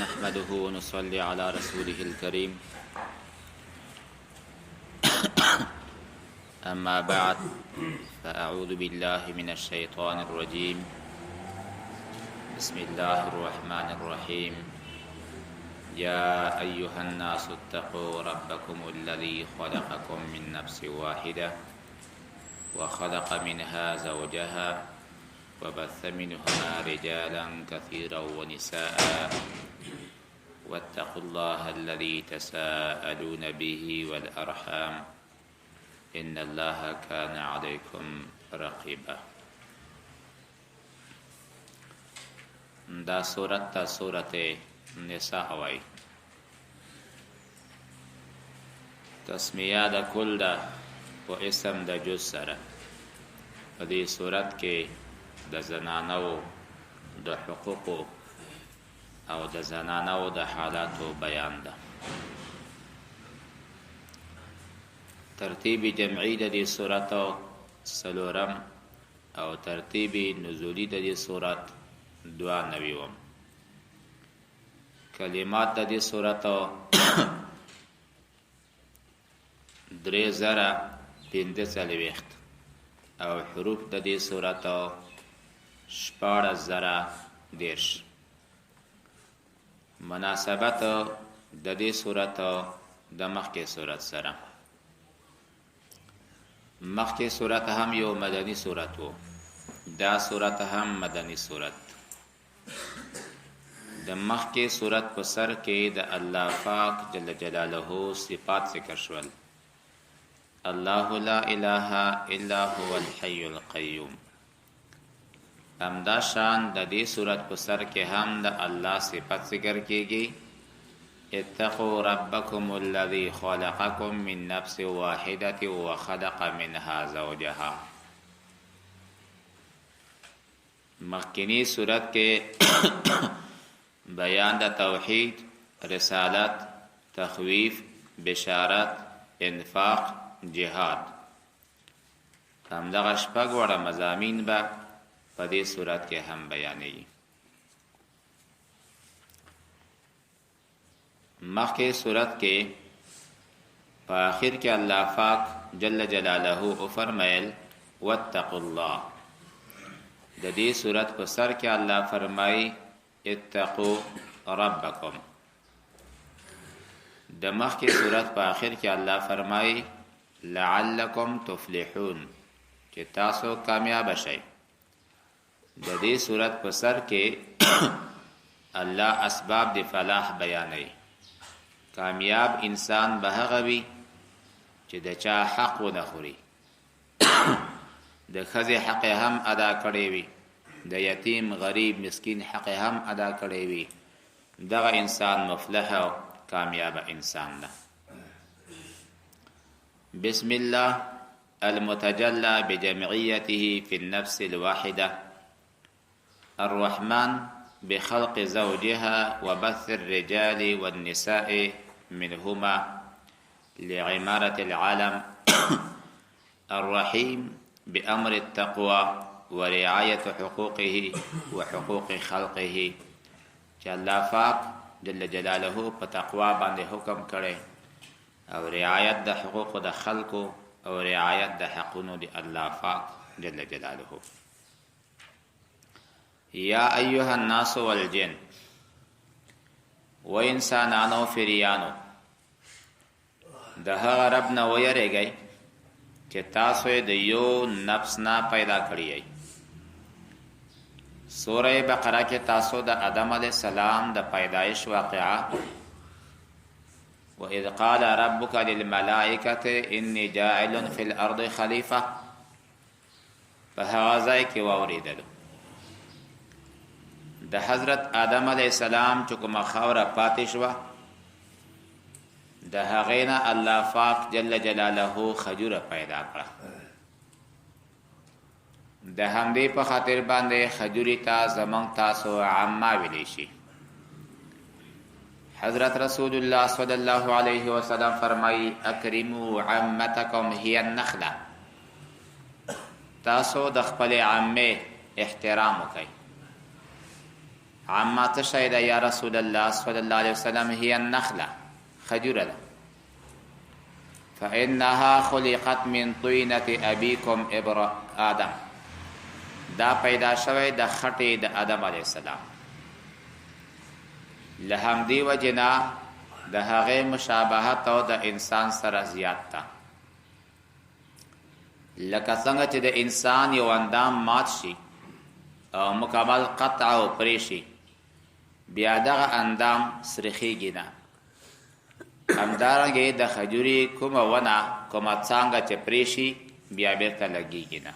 نحمده ونصلي على رسوله الكريم أما بعد فأعوذ بالله من الشيطان الرجيم بسم الله الرحمن الرحيم يا أيها الناس اتقوا ربكم الذي خلقكم من نفس واحدة وخلق منها زوجها وبث منهما رجالا كثيرا ونساء واتقوا الله الذي تساءلون به والأرحام إن الله كان عليكم رقيبا. دا سورة نساء وای تسمیه دا کل دا و اسم دا جز سره په دې سورت کې د زنانو د حقوقو او د زنانو د حالاتو بیان ده. ترتیب جمعی د دې سورت سلورم او ترتیب نزولی د دې سورت 92 کلمات د دې سورت 3045 او حروف د دې سورت 14010. مناسبت د دې سورت د مخکې سورت سره. مخکې سورت هم یو مدنی سورت و، دا سورت هم مدنی سورت. د مخکې سورت په سر کې د الله پاک جل جلاله صفات ذکر شول. الله لا اله الا هو الحي القيوم. همدا شان د دې صورت په سر کې هم د الله صفات ذکر کیږي. اتقوا ربکم الذی خلقکم من نفس واحده وخلق منها زوجها. مخکینی صورت کې بیان د توحید، رسالت، تخویف، بشارت، انفاق، جهاد. همدغه شپږ وړه مضامین به په دې صورت کې هم بیانېږي. مخکې صورت کې په آخر کې الله پاک جل جلاله او فرمایل واتقوا الله. د دې صورت په سر کې الله فرمایي اتقوا ربکم. د مخکې صورت په آخر کې الله فرمایي لعلکم تفلحون، چې تاسو کامیاب شئ. د دې صورت په سر کې الله اسباب د فلاح بیانوي. کامیاب انسان به هغه وي چې د چا حق ونه خوري، د ښځې حق هم ادا کړی وي، د یتیم غریب مسکین حق هم ادا کړی وي. دغه انسان مفلح او کامیاب انسان ده. بسم الله المتجلى بجمعيته في النفس الواحدة الرحمن بخلق زوجها وبث الرجال والنساء منهما لعمارة العالم الرحيم بأمر التقوى ورعاية حقوقه وحقوق خلقه. چې الله پاک جل جلاله په تقوا باندې حکم کړي او رعایت د حقوق د خلقو او رعایت د حقونو د الله پاک جل جلاله. یا ایها الناس والجن، و انسانانو فریانو د هغه رب نه ویریږئ چې تاسو د یو نفس نه پیدا کړی یې. سوره بقره کې تاسو د آدم علیه السلام د پیدایش واقعه وَإِذْ قَالَ رَبُّكَ لِلْمَلَائِكَةِ إِنِّي جَاعِلٌ فِي الْأَرْضِ خَلِيفَةً په هغه ځای کې واورېدلو. د حضرت آدم علیه السلام چې کومه خاوره پاتې شوه د هغې نه الله پاک جل جلاله خجوره پیدا کړه. د همدې په خاطر باندې خجورې ته زمونږ تاسو عامه ویلی شي. حضرت رسول الله صلی الله علیه وسلم فرمایي اکرموا عمتکم هی النخله. تاسو د خپل عمه احترام وکئ. عما تشهد یا رسول الله صلی الله علیه وسلم هي النخله خجوره ده فانها خلقت من طینه ابیکم آدم دا پیدا شوی د خټې د آدم علیه السلام له همدې وجنا د هغه مشابهت او د انسان سره زیات تا لکه څنګه چې د انسان یو اندام مات شي او مکمل قطع او پرې شي بیا دغه اندام سرخیږي نه همدارنګه د خجوري کومه ونه کومه څانګه چې پرې شي بیا بیرته لګیږي نه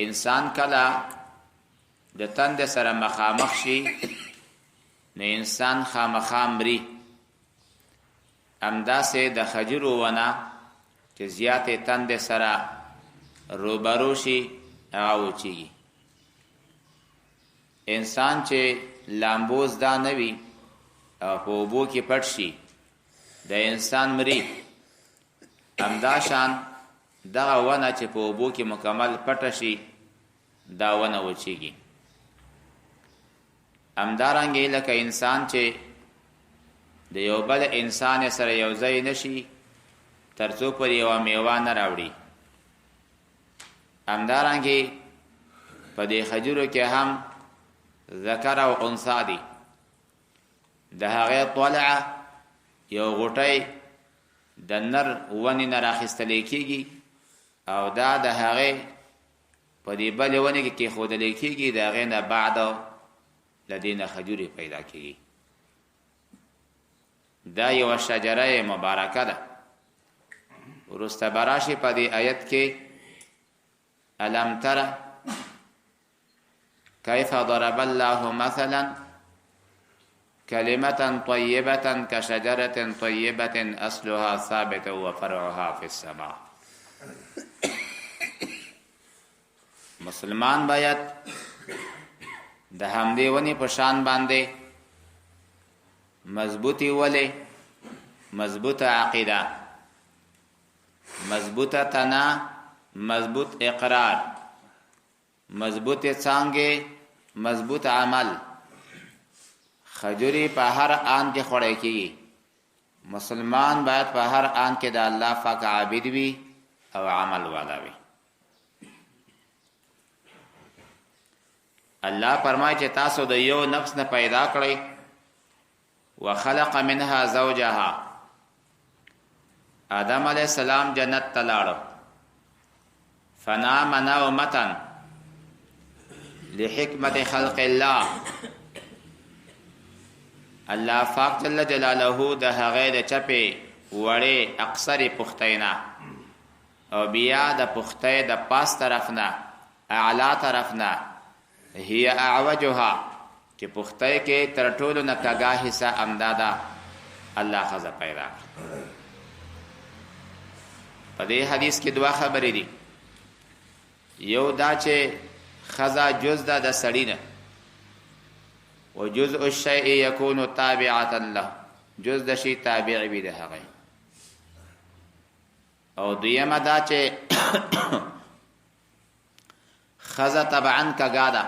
انسان کله د تند سره مخامخ شي نو انسان خامخا مري همداسې د خجورو ونه چې زیاتې تند سره روبرو شي هغه وچیږي انسان چې لامبوز دا نه وي او په اوبو کې پټ شي د انسان مري همداشان دغه ونه چې په اوبو کې مکمل پټه شي دا ونه وچیږي همدارنګه لکه انسان چې د یو بل انسان سره یو ځای نشي ترڅو پر یو میوه نه راوړي همدارنګه په دې خجورو کې هم ذکر او انثى دي د هغه طلع یو غټي د نر ونی نه راخستل کېږي او دا د هغه په دې بل ونی کې خودل کېږي د هغه نه بعد لدينا خجوري پیدا کېږي دا یو شجره مبارکه ده ورسته براشي په دې آیت کې الم تر كيف ضرب الله مثلا كلمة طيبة كشجرة طيبة أصلها ثابت وفرعها في السماء مسلمان باید د همدې ونی په شان باندې مضبوطی ولې مضبوطه عقیده مضبوطه تنا مضبوط اقرار مضبوط څانګې مضبوط عمل خجوري په هر آن کې خوړې کیږي مسلمان باید په هر آن کې د الله پاک عابد وي او عمل والا وي الله فرمایي چې تاسو د یو نفس نه پیدا کړی وخلق منها زوجها آدم علیہ السلام جنت تلاړو فنام نومة لحکمت خلق الله الله پاک جل جلاله د هغه د چپه وړې اکثر پختینا او بیا د پخته د پاس طرفنا اعلی طرفنا هي اعوجها چې پخته کې تر ټولو نه کاګه حصہ امدادا الله خزه پیدا په دې حدیث کې دوه خبرې دي یو دا چې خزه جز ده د سړی نه و جزء الشیء یکون تابعا له جز د شی تابع وي د هغه او دیمه دا چې خزه طبعا کاګه ده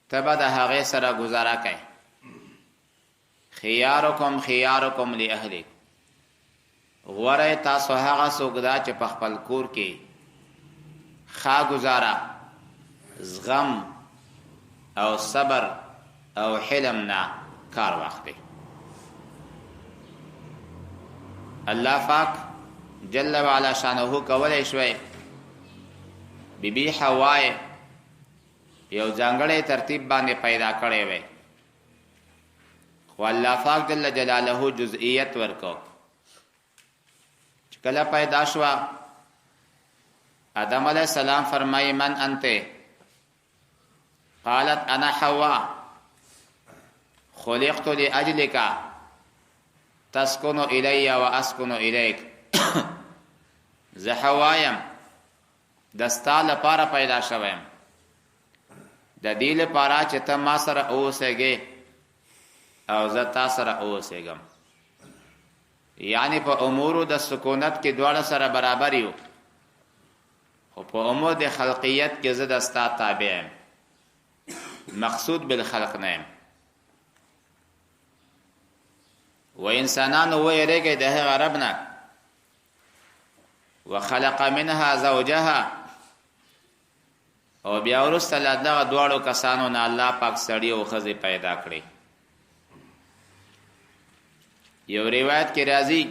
تبا د هغه سره گزاره کوي خياركم لاهله غوره تاسو هغه سوګدا چې په خپل کور کې خا گزاره زغم او صبر او حلم نه کار واخلي الله پاک جل وعلا شانه کولای شوی بیبي حوا یو ځانګړی ترتیب باندې پیدا کړی وي خو الله پاک جل جلاله جزئیت ورکو چې کله پیدا شو آدم علیہ السلام فرمای من انت قالت انا حوا خلقت لاجلك تسكن الي واسكن اليك زه حوایم دستا لپاره پیدا شوم د دې لپاره چې ته ما سره اوسېږې او زه تا سره اوسېږم یعنی په امور د سکونت کې دواړه سره برابر یو خو په امور د خلقیت کې زه دستا تابع یم مقصود بالخلق نه و انسانانو ویریږي د هغه رب نه وخلق منها زوجها او بیا ورسته له دغه دواړو کسانو نه الله پاک سړی او ښځې پیدا کړي. یو روایت کې راځي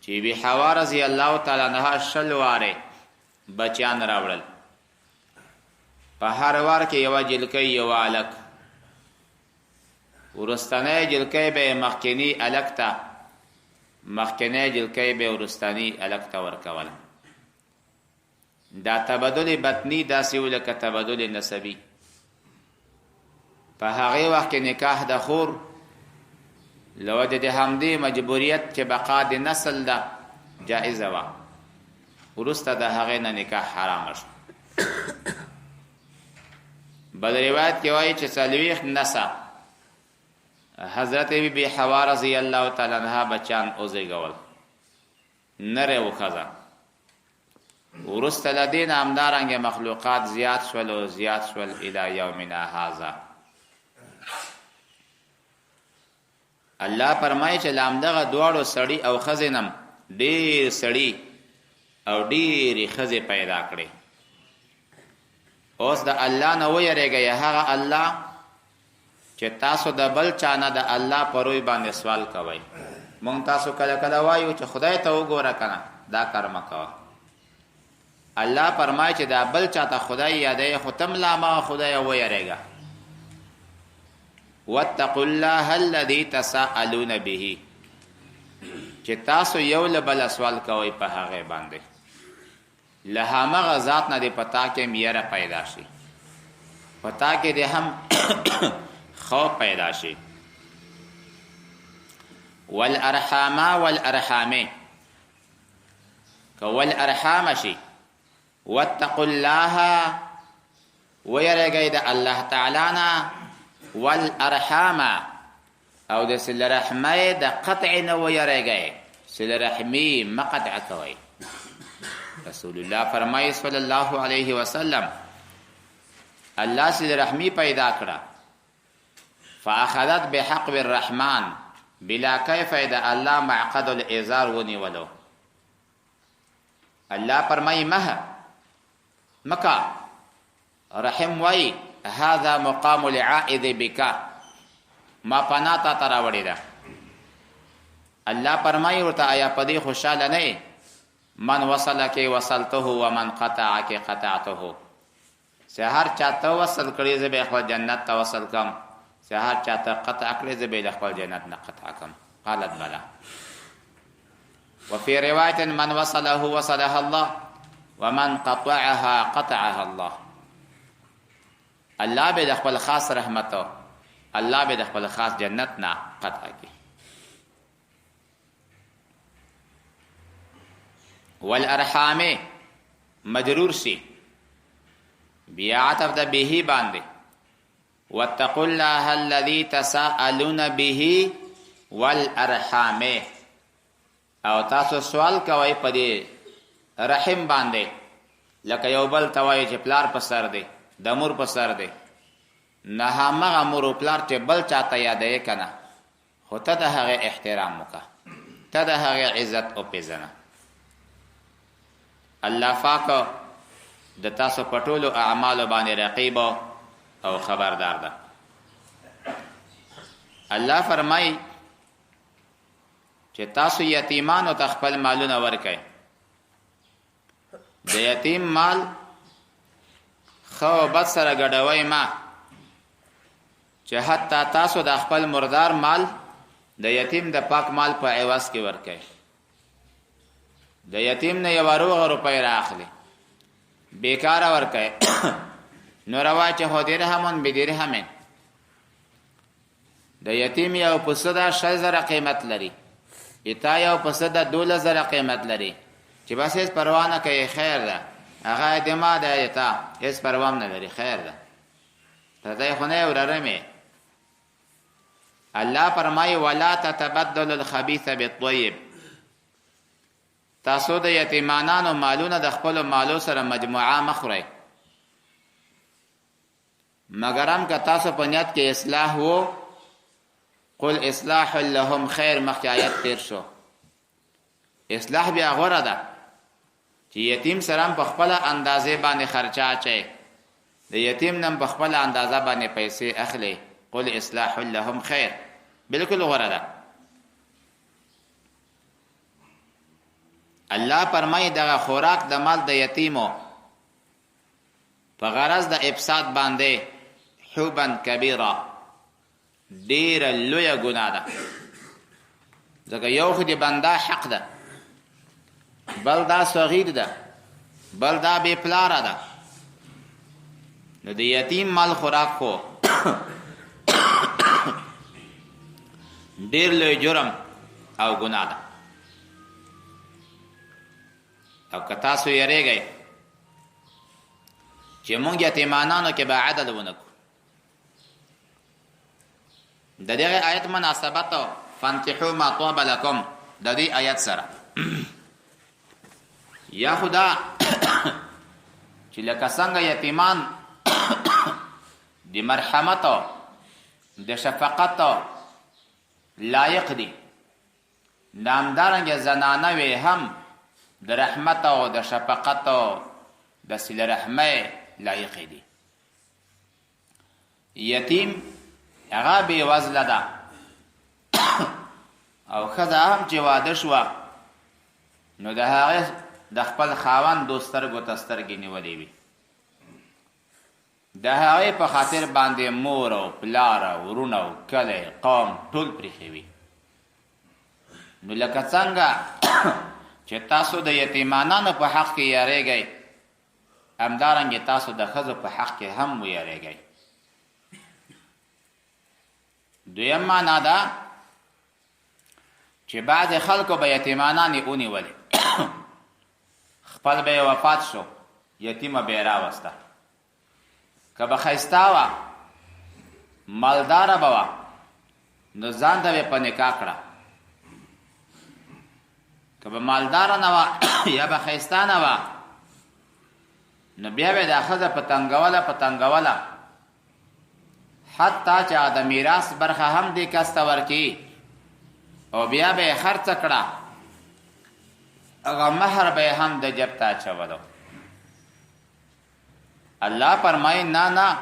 چې بی حوا رضی الله تعالی عنها 60 واره بچیان راوړل. په هر وار کې یو جلکۍ یو الک، ورستنی جلکۍ به مخکنی الک ته، مخکنی جلکۍ به ورستنی الک ته ورکول. دا تبادل بطنی داسې ولکه تبادل نسبی. په هغه وخت کې نکاح د خور لوجه د همدې مجبوریت چې بقا د نسل ده جائزه وه، وروسته د هغې نه نکاح حرام شو. بل روایت کې وایي چې 40 نسه حضرت بی حوا رضی الله تعالی عنها بچان اوزیږول، نر و ښځه. وروسته له دې نه همدارنګه مخلوقات زیات شول او زیات شول الی یومنا هذا. الله فرمایي چې لامدغه دواړو سړی او ښځې نم ډېر سړی او ډېرې ښځې پیدا کړې. اوس د الله نه ویریږئ، هغه الله چې تاسو د بل چا نه د الله په روی باندې سوال کوئ. مونږ تاسو کله کله وایو چې خدای ته وګوره کنه، دا کار مه کوه. الله فرمایي چې دا بل چا ته خدای یادوي، خو تم لا ما خدای ویریږه. واتقوا الله الذي تساءلون به، چې تاسو یو له بل سوال کوئ په هغه باندې، له همغه ذات نه د پتا کې میره پیدا شي، پتا کې د هم خوف پیدا شي. والارحام والارحام کول ارحام شي. واتقوا الله ويرګي د الله تعالی نه، والارحام او د صله رحمه د قطع نه ويرګي، صله رحمي مقطع کوي. رسول الله فرمایي صلی الله علیه وسلم الله صله رحمي پیدا کړه، فاخذت بحق الرحمن بلا کیف د الله معقد الازار ونیولو. الله فرمایي مکه رحم وای هذا مقام العائد بك، ما پناتا تراوړی ده. الله فرمایي ورته آیا پدې خوشاله نه من وصلک وصلته ومن قطعک قطعته. سهار چاته وصل کړي زه به خپل جنت ته وصل کم، سهار چاته قطع کړي زه به خپل جنت نه قطع کم. قالت بلا. وفي روایت من وصله وصلها الله ومن قطعها قطعها الله. الله به د خپل خاص رحمت، الله به د خپل خاص جنت نه قطع کی. والارحام مجرور سی بیا عطف د به باندې. واتقوا الله الذي تساءلون به والارحام، او تاسو سوال کوئ په دې رحم باندې، لکه یو بل توای چې پلار په سر دی، د مور په سر دی، نه همغه مور او پلار چې بل چاته یادوي کنه، خو ته د هغه احترام وکړه، ته د هغه عزت وپېژنه. الله پاک د تاسو په ټولو اعمالو باندې رقیب او خبردار ده. الله فرمایي چې تاسو یتیمانو ته خپل مالونه ورکئ. د یتیم مال خو بد سره ګډوي ما، چې حتی تاسو د خپل مردار مال د یتیم د پاک مال په عوض کې ورکئ. د یتیم نه یو روغه روپۍ راخلي بیکاره ورکئ. نو روا چې هو درهمون بدرهمن. د یتیم یو پسه دا 6000 قیمت لري، ایتا یو پسه دا 12000 قیمت لري، چې بس هیڅ پروا نه کوي، خیر ده، هغه د ما ده، ایتا هیڅ پروا نه لري، خیر ده، ته خو نه وررمه. الله فرمایي ولا تتبدل الخبيث بالطيب. تاسو د یتیمانانو مالونه د خپل مالو سره مجموعه مخورئ. مگرم که تاسو په نیت کې اصلاح وو قل اصلاح لهم خیر مخکې آیت تیر شو اصلاح بیا غوره ده چې یتیم سره په خپل اندازې باندې خرچه اچي د یتیم نم په خپل اندازه باندې پیسې اخلي قل اصلاح لهم خیر بالکل غوره ده الله فرمایي دغه خوراک د مال د یتیمو په غرض د افساد باندې حبا کبیره ډیره لویه ګناه ده ځکه یو خو د بنده حق ده بل دا صغیر ده بل دا بې پلاره ده نو د یتیم مال خوراک خو ډیر لوی جرم او ګناه ده او که تاسو یریږئ چې مونږ یتیمانانو کې به عدل ونکو د دغه آیت مناسبت فانکحوا ما طاب لكم د دې آیت سره یا خدا چې لکه څنګه یتیمان د مرحمت د شفقت لایق دي نامدارنګه زنانه وي هم د رحمت او د شفقت او د صله رحمه لایق دي یتیم هغه بې وزله ده او ښځه هم چې واده شوه نو د هغې د خپل خاوند دو سترګو ته سترګې نیولې وي د هغې په خاطر باندې مور او پلار او ورونه او کلی قوم ټول پرېښي وي نو لکه څنګه چې تاسو د یتیمانانو په حق کې یریږئ همدارنګې تاسو د ښځو په حق کې هم ویریږئ دویم معنا ده چې بعضې خلکو به یتیمانانې ونیولې خپل به یې وفات شو یتیمه به یې راوسته که به ښایسته وه مالداره به وه نو ځان ته به یې په نکاح کړه که به مالداره نه وه یا به ښایسته نه وه نو بیا به یې دا ښځه په تنګوله حتی چې د میراث برخه هم دې کس ته ورکړي او بیا به یې خرڅه کړه هغه مهر به یې هم د جب ته اچولو الله فرمایي نه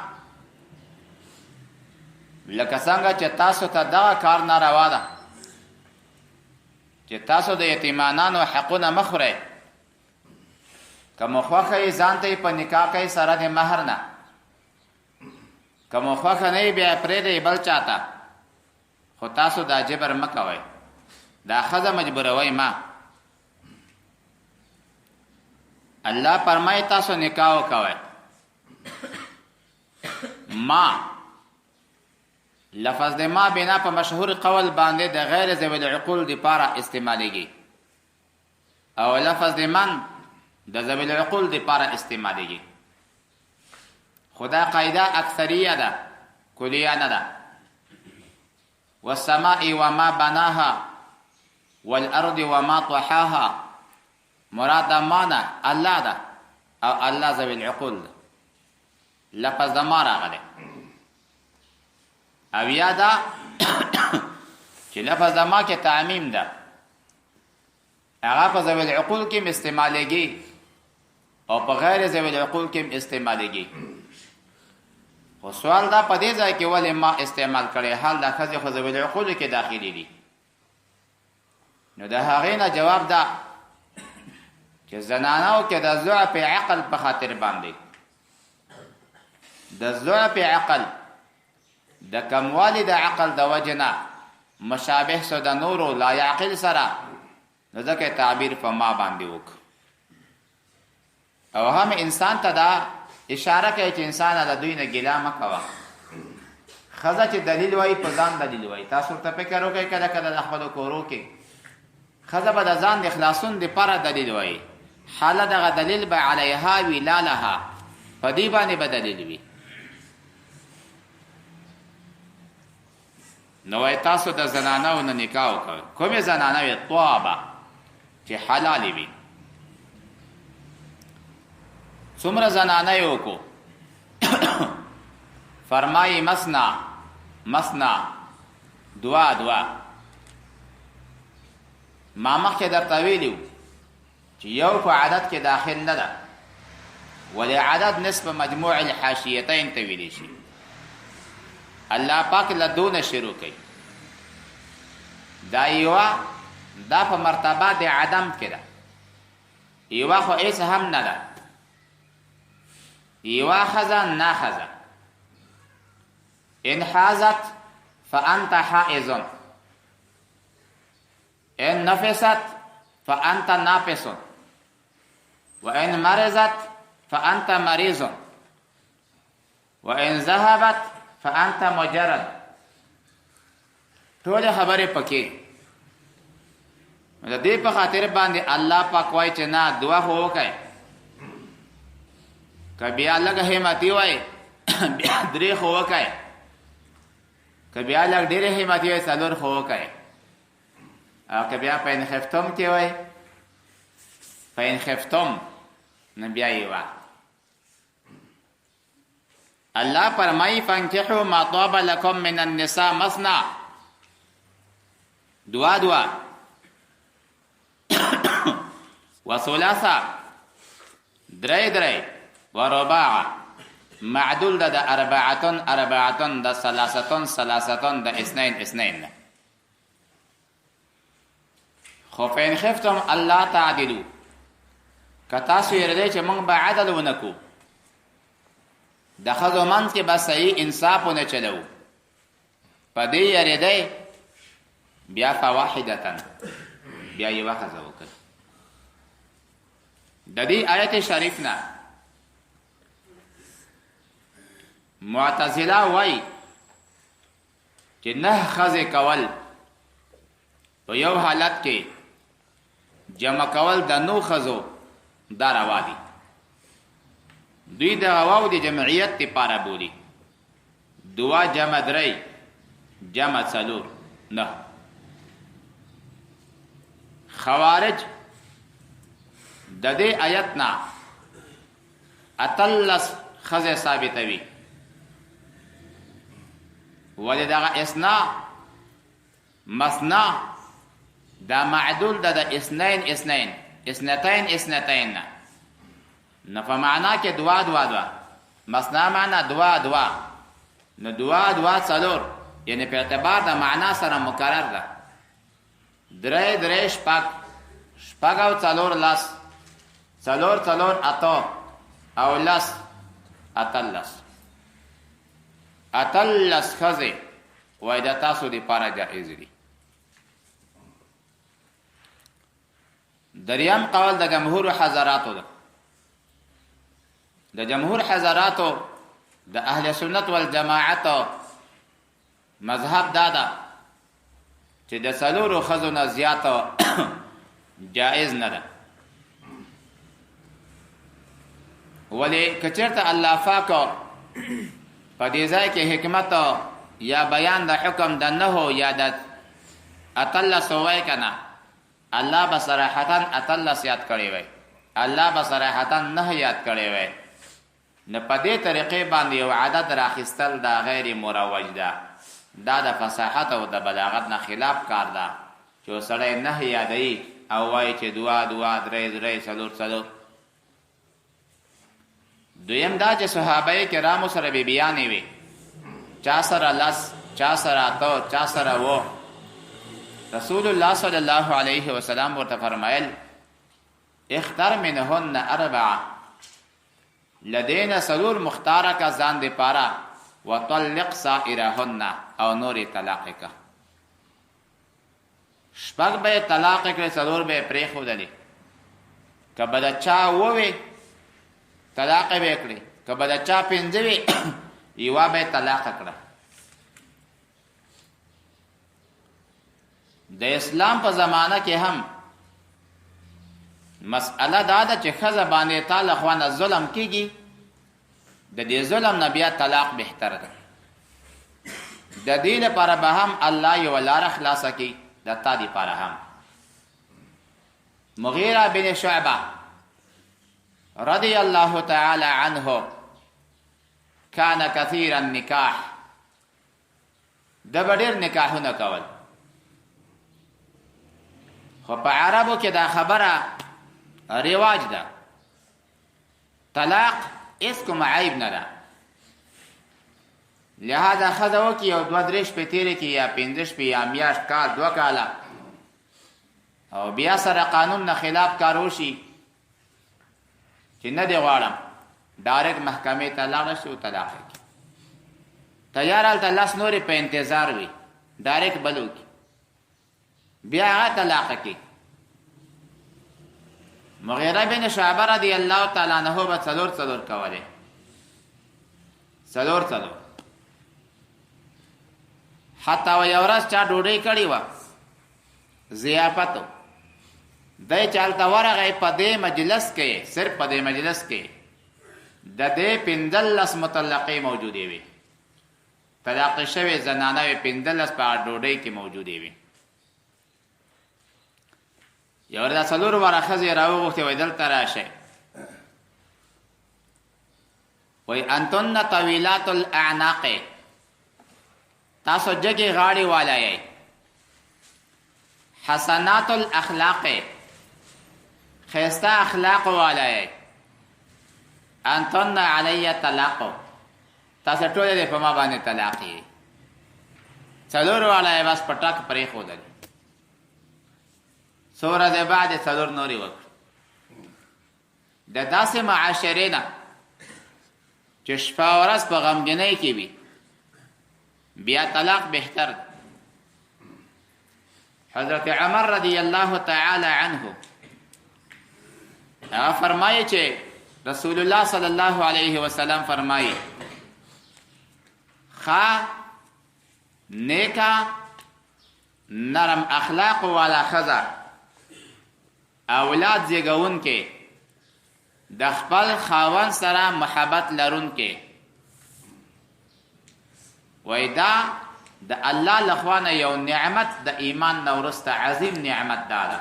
لکه څنګه چې تاسو ته دغه کار ناروا ده چې تاسو د یتیمانانو حقونه مه خورئ که مو خوښه یې ځان ته یې په نکاح کوئ سره د مهر نه که مو خوښه نه یې بیا یې پرېږدئ بل چاته خو تاسو دا جبر مه کوئ دا ښځه مجبوروئ ما الله فرمایي تاسو نکاح وکوئ ما لفظ د ما بنا په مشهور قول باندې د غیر ذوی العقول دپاره استعمالیږي او لفظ د من د ذوی العقول دپاره استعمالیږي خو دا قاعده اکثریه ده کلیه نه ده والسماء وما بناها والارض وما طحاها مراد مانا الله ده او الله ذوی العقول ده لفظ د ما راغلی او یا ده چې لفظ د ما کې تعمیم ده هغه په ذوی العقول کې استعمالیږي او په غیر ذوی العقول کې استعمالیږي خو سوال دا په دې ځای کې ولې ما استعمال کړی حال دا ښځې خو ذوی العقول کې داخلي دي نو د هغې نه جواب ده چې زنانو کې د ضعف عقل په خاطر باندې د ضعف عقل د کموالي د عقل د وجه نه مشابه سو د نورو لا یعقل سره نو ځکه تعبیر په ما باندې وکړو او هم انسان ته دا اشاره کوي چې انسان د دوی نه ګیله مه کوه ښځه چې دلیل وایي په ځان دلیل وایي تاسو ورته فکر وکړئ کله کله د خپلو کورو کې ښځه به د ځان د خلاصون دپاره دلیل وایي حاله دغه دلیل به علیها وي لا لها په دې باندې به دلیل وي نو وایي تاسو د زنانو نه نکاح وکړئ کومې زنانه وي طابه چې حلالې وي څومره زنانه یې وکړو فرمای مسنا مسنا، دوا دوا. ما مخکې درته ویلي چې یو په عدد کې داخل نه ده، ولی عدد نسب مجموع الحاشیتین ته ویلی شي. الله پاک له دونه شروع کوي. دا یوه دا په مرتبه د عدم کې ده، یوه خو هیڅ هم نه ده، یوه ښځه نه ښځه. ان حازت فانت حائز، ان نفست فانت نافس، وان مرضت فانت مریض، وان ذهبت فانت مجرد. ټول خبرې پکې. د دې په خاطر باندې الله پاک وایي چې نه، دعا خو وکړئ. که بیا لږ همتي وای بیا درې خو وکړئ، که بیا لږ ډېرې همتي وای څلور خو وکړئ، او که بیا فین خفتم کې وای فین خفتم نو بیا یې الله فرمایي فانکحوا ما طاب لكم من النساء مثنى، دعا دعا، وثلاثه درې درې، ورباع معدول ده د اربعتن اربعتن، د ثلاثتن ثلاثتن، د اثنين اثنين. خو فین خفتم الله تعدلو، که تاسو یې چې موږ به عدل ونکو، د ښځو منځ کې به صحیح انصاف ونه چلو، په دې یریدی بیا فواحدتن، بیا یوه ښځه وکړه. د دې آیت شریف نه معتزله وایي چې نه ښځې کول په یو حالت کې جمع کول د نو ښځو دا روا دي. دوی د واو د جمعیت لپاره بولي. دوا جمع درې، جمع څلور نه. خوارج د دې آیت نه اتلس ښځې ثابتوي، ولې دغه اثنا مثنا دا معدول ده د اثنين اثنين، اثنتين اثنتين نه په معنا کې دوا دوا دوا. مثنا معنا دوا دوا، نو دوا دوا څلور، یعنی په اعتبار د معنا سره مکرر ده. درې درې شپږ، شپږ او څلور لس، څلور څلور اته، او لس اتلس. اتلس ښځې وایي د تاسو دپاره جایز دي. دریم قول د جمهور حضراتو ده. د جمهور حضراتو د اهل سنت والجماعت مذهب دا ده چې د څلورو ښځو نه زیاته جایز نه ده. ولې که چېرته الله پاک په دې ځای کې حکمت یا بیان د حکم د نهو یا د اتلس ووایي که نه، الله به صراحتا اتلس یاد کړی وی، الله به صراحتا نه یاد کړی وی. نه په دې طریقې باندې یو عدد راخیستل دا غیر مروج ده. دا د فصاحت او د بلاغت نه خلاف کار ده چې سړی نه یادوي او وایي چې دوا دوا، درې درې، څلور څلور. دویم دا چې صحابه کرامو سره بیبیانې وي، چا سره لس، چا سره اته، چا سره اوه. رسول الله صلی الله علیه وسلم ورته فرمایل اختر منهن اربعه، لدین څلور مختاره کا ځان د پاره، وطلق سائرهن، او نور طلاق کا. شپږ به طلاق کړي، څلور به پرېښودلې. که به د چا ووي طلاق به کړي، که به د چا پنځه وي یوه به طلاق کړه. د اسلام په زمانه کې هم مسئله دا ده چې ښځه باندې تا له خوا نه ظلم کېږي، د دې ظلم نه بیا طلاق بهتر ده. د دې لپاره به هم الله یوه لاره خلاصه کړي، د تا دپاره هم. مغیره بن شعبه رضی الله تعالی عنه کان کثیر النکاح د ډېر نکاحونه کول. خو په عربو کې دا خبره رواج ده. طلاق هیڅ کوم عیب نه ده. لہذا ښځه وکړي یو 2-3 شپې تېرې کړي یا 5 شپې یا میاشت کال 2 کاله او بیا سره قانون نه خلاف کار وشي چې نه دې غواړم ډایرکټ محکمې ته لاړه شي او طلاق کړي. تیار هلته لس نورې په انتظار وي ډایرکټ بل وکړي بیا هغه طلاق کړي. مغیره بن شعبه رضی الله تعالی عنه به څلور کولې. څلور حتی و یو ورځ چا ډوډۍ کړې وه ضیافتو دی چې هلته ورغی په دې مجلس کې صرف په دې مجلس کې د دې 15 مطلقې موجودې وي. طلاق شوې زنانه وې 15 په ډوډۍ کې موجودې وي. یو ورځ څلور واره ښځې راوغوښتې وایي دلته راشئ وایي انتن طویلات الاعناق تاسو جګې غاړې والا یئ حسنات الاخلاق ښایسته اخلاق والا یئ انتن علی طلاق تاسو ټولې دې په ما باندې طلاق یې. څلور والا یې بس په ټک پرېښودل. څو ورځې بعد یې څلور نورې وکړ. د داسې معاشرې نه چې شپه ورځ په غمګنۍ کې وي بیا طلاق بهتر ده. حضرت عمر رضی الله تعالی عنه هغه فرمایي چې رسول الله صلی الله علیه وسلم فرمایي ښه نیکه نرم اخلاق والا ښځه اولاد زیږونکې د خپل خاوند سره محبت لرونکې وای دا د الله لخوا نه یو نعمت د ایمان نه وروسته عظیم نعمت دا ده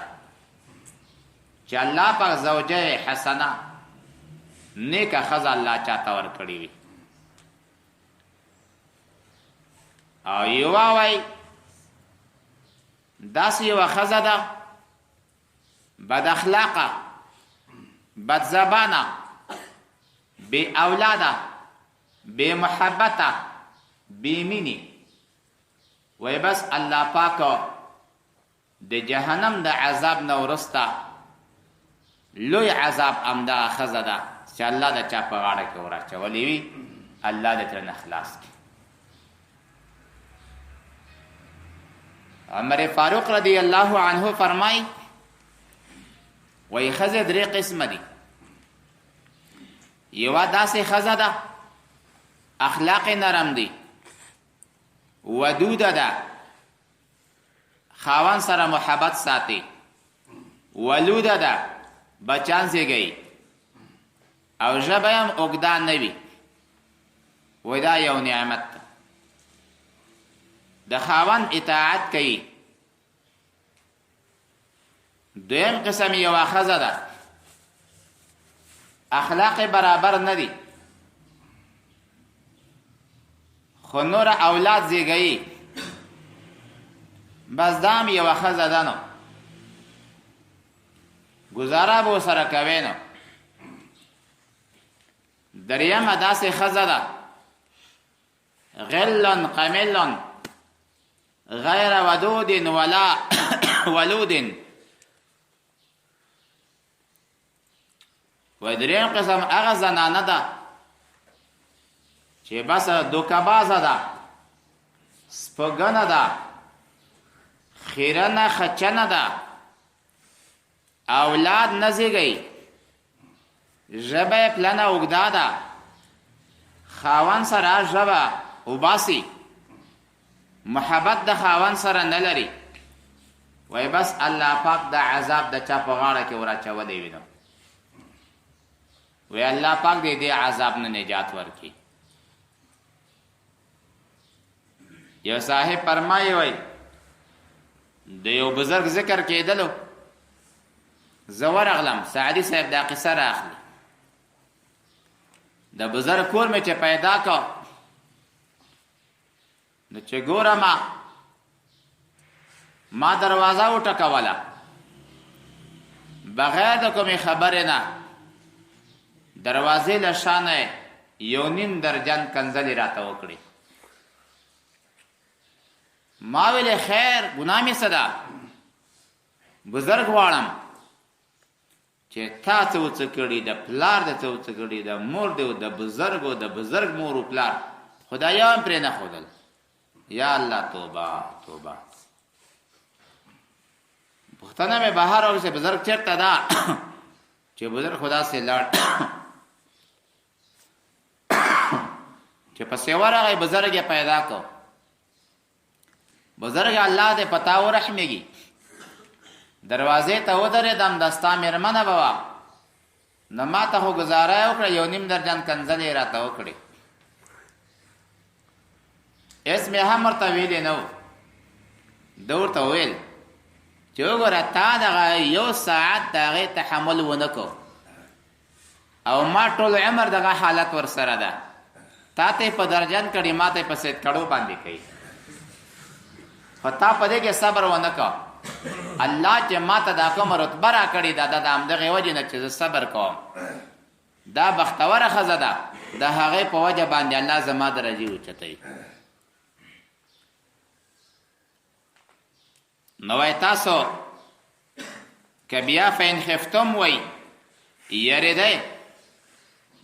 چې الله پاک زوجه حسنه نیکه ښځه الله چاته ورکړې وي. او یوه وای داسې یوه ښځه ده بد اخلاقه بد زبانه بې اولاده بې محبته بې مینې وای بس الله پاک د جهنم د عذاب نه وروسته لوی عذاب همدغه ښځه ده چې الله د چا په غاړه کې وراچولی وي الله دې ترنه خلاص کړي. عمر فاروق رضی الله عنه فرمای وای ښځې 3 قسمه دي. یوه داسې ښځه ده اخلاق نرم دي ودوده ده خاوند سره محبت ساتي ولوده ده بچان زیږوي او ژبه هم اوږده نه وي وای دا یو نعمت ده. د خاوند اطاعت کوي. دویم قسم یوه ښځه ده اخلاق برابر نه دي خو نور اولاد زیږوي بس دا هم یوه ښځه ده نو ګزاره به ورسره کوې نو. دریمه داسې ښځه ده غل قمل غیر ودود ولا ولود. و دریم قسم هغه زنانه ده چې بس دوکه‌بازه ده سپږنه ده خیرنه خچنه ده اولاد نه زیږوي ژبه یې پلنه اوږده ده خاوند سره ژبه وباسي محبت د خاوند سره نه لري وای بس الله پاک د عذاب د چا په غاړه کې وراچولی وي نو وی الله پاک دې عذاب نه نجات ورکړي. یو صاحب فرمایي وای د یو بزرګ ذکر کېدلو زه ورغلم سعدي صاحب دا قصه راخلي د بزرګ کور مې چې پیدا کو نو چې ګورم ما دروازه وټکوله بغیر د کومې خبرې نه دروازې له شانه یو نیم درجن کنځلې راته وکړې. ما ویلې خیر ګناه مې څه ده بزرګ غواړم چې تا څه وڅه کړي د پلار د څه وڅه کړي د مور د بزرګو د بزرګ مور و پلار خدایا هم پرې نه ښودل. یا الله توبه توبه. پوښتنه مې بهر او چې بزرګ چېرته ده چې بزرګ خدا سے لاړ چې پسې ورغی بزرګ یې پیدا کو. بزرګ الله دې پتا و رحمېږي دروازې ته ودرېدم د ستا مېرمنه به وه نو ما ته خو ګزاره یې وکړه یو نیم درجن کنځلې یې راته وکړې. هېڅ مې هم ورته ویلې نه و. ده ورته وویل چې وګوره تا دغه یو ساعت د هغې تحمل ونه کو او ما ټول عمر دغه حالت ورسره ده. تا ته یې په درجن کړي ما ته یې په سید کړو باندې کوي خو تا په دې کې صبر ونه کو. الله چې ما ته دا کومه رتبه راکړې ده د همدغې وجې نه چې زه صبر کوم دا بختوره ښځه ده د هغې په وجه باندې الله زما درجې اوچتوي. نو وای تاسو که بیا فین خفتم وای یریدئ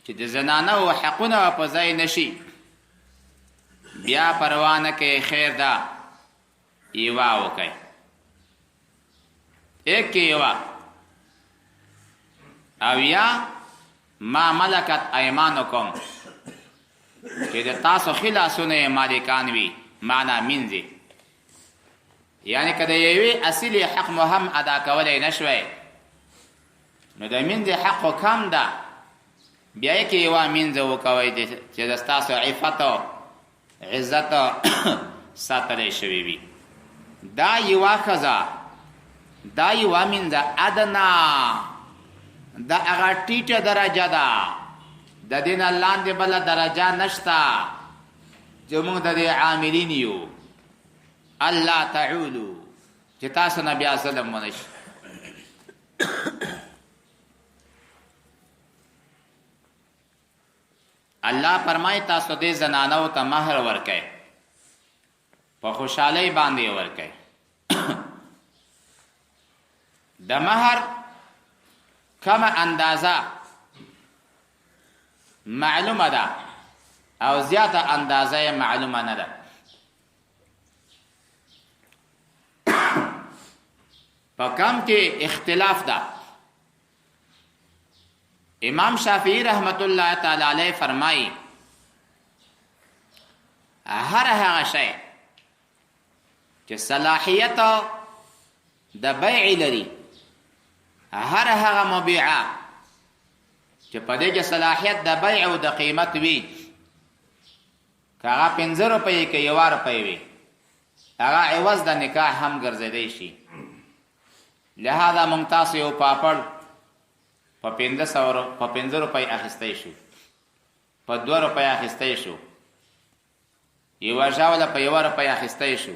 چې د زنانه و حقونه په ځای نشي بیا پروا نه کوي خیر ده ایوا وکئ. ایک کې ایوا او یا ما ملکت ایمانکم چې د تاسو ښي لاسونه مالکان وي معنا مینځي یعنی که د یوې اصلي حق مو هم ادا کولی نه شوی نو د مینځې حق خو کم ده بیا یې کې یوه مینځه وکوئ چې د ستاسو عفت او عزت ساتلی شوی وي. دا یوه ښځه دا یوه مینځه ادنا د هغه ټیټه درجه ده د دې نه لاندې بله درجه نشته چې موږ د دې عاملین یو. الله تعولو چې تاسو نه بیا ظلم ونه شي. الله فرمایي تاسو دې زنانو ته مهر ورکئ په خوشحالۍ باندې ورکئ. د مهر کمه اندازه معلومه ده او زیاته اندازه معلومه نه ده. په کم کې اختلاف ده. امام شافعی رحمت الله تعالی علیه فرمایي هر هغه شی چې صلاحیت د بیع لري هر هغه مبيعه چې په دې کې صلاحیت د بیع او د قیمت وي که هغه 15 روپۍ کې 1 روپۍ وي هغه عوض د نکاح هم ګرځېدی شي. لہذا مونږ تاسو یو پاپړ په 15 روپۍ اخیستی شو په 2 روپۍ اخیستی شو یوه ژاوله په 1 روپۍ اخیستی شو.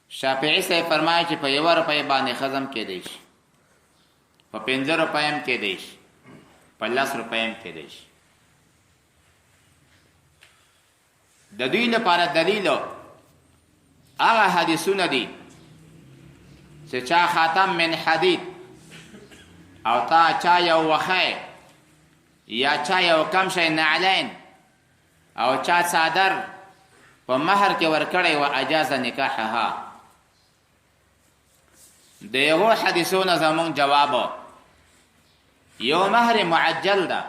شافعي صاحب فرمایي چې په 1 روپۍ باندې ښځه کېدی شي په 15 روپۍ هم کېدی شي په 10 روپۍ هم کېدی شي. د دوی لپاره دلیل هغه حدیثونه دي چې چا خاتم من حدید او تا چا یو وخی یا چا یو کم شی نعلین او چا څادر په مهر کې ورکړی و اجاز نکاحها. د یو حدیثونه زمون جواب یو مهر معجل ده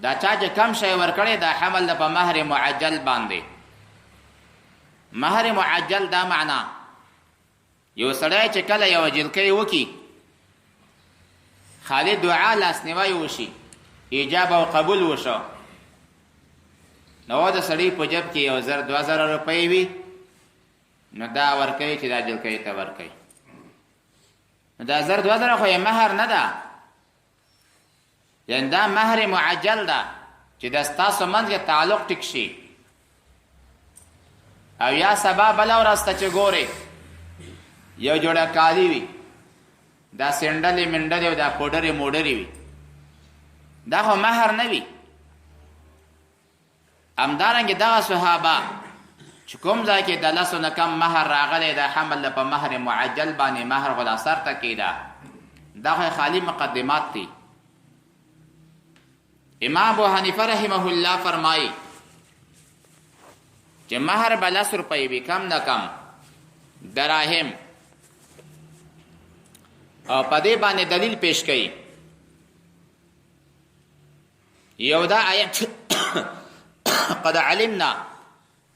دا چا چې کم شی ورکړی دا حمل ده په مهر معجل باندې. مهر معجل دا معنا یو سړی چې کله یو جلکۍ وکي خالی دعا لاسنیوی وشي ایجاب او قبول وشو نو د سړي په جب کې 1000-2000 روپۍ وي نو دا ورکوي چې دا جلکۍ ته ورکوي. نو دا 1000-2000 خو یې مهر نه ده یعنی دا مهر معجل ده چې د ستاسو منځ کې تعلق ټیک شي. او یا سبا بل ورځ ته چې ګورې یو جوړه کالي وي، دا سینډلې منډلې او دا پوډرې موډرې وي، دا خو مهر نه وي. همدارنګې دغه صحابه چې کوم ځای کې د لسو نه کم مهر راغلی دا حمل په مهر معجل باندې مهر غلا سر ته کېده، دا خالی مقدمات دي. امام ابو حنیفه رحمه الله فرمایي چې مهر به 10 روپۍ وي کم نه کم دراهم، او په دې باندې دلیل پیش کړي. یو دا آیت قد علمنا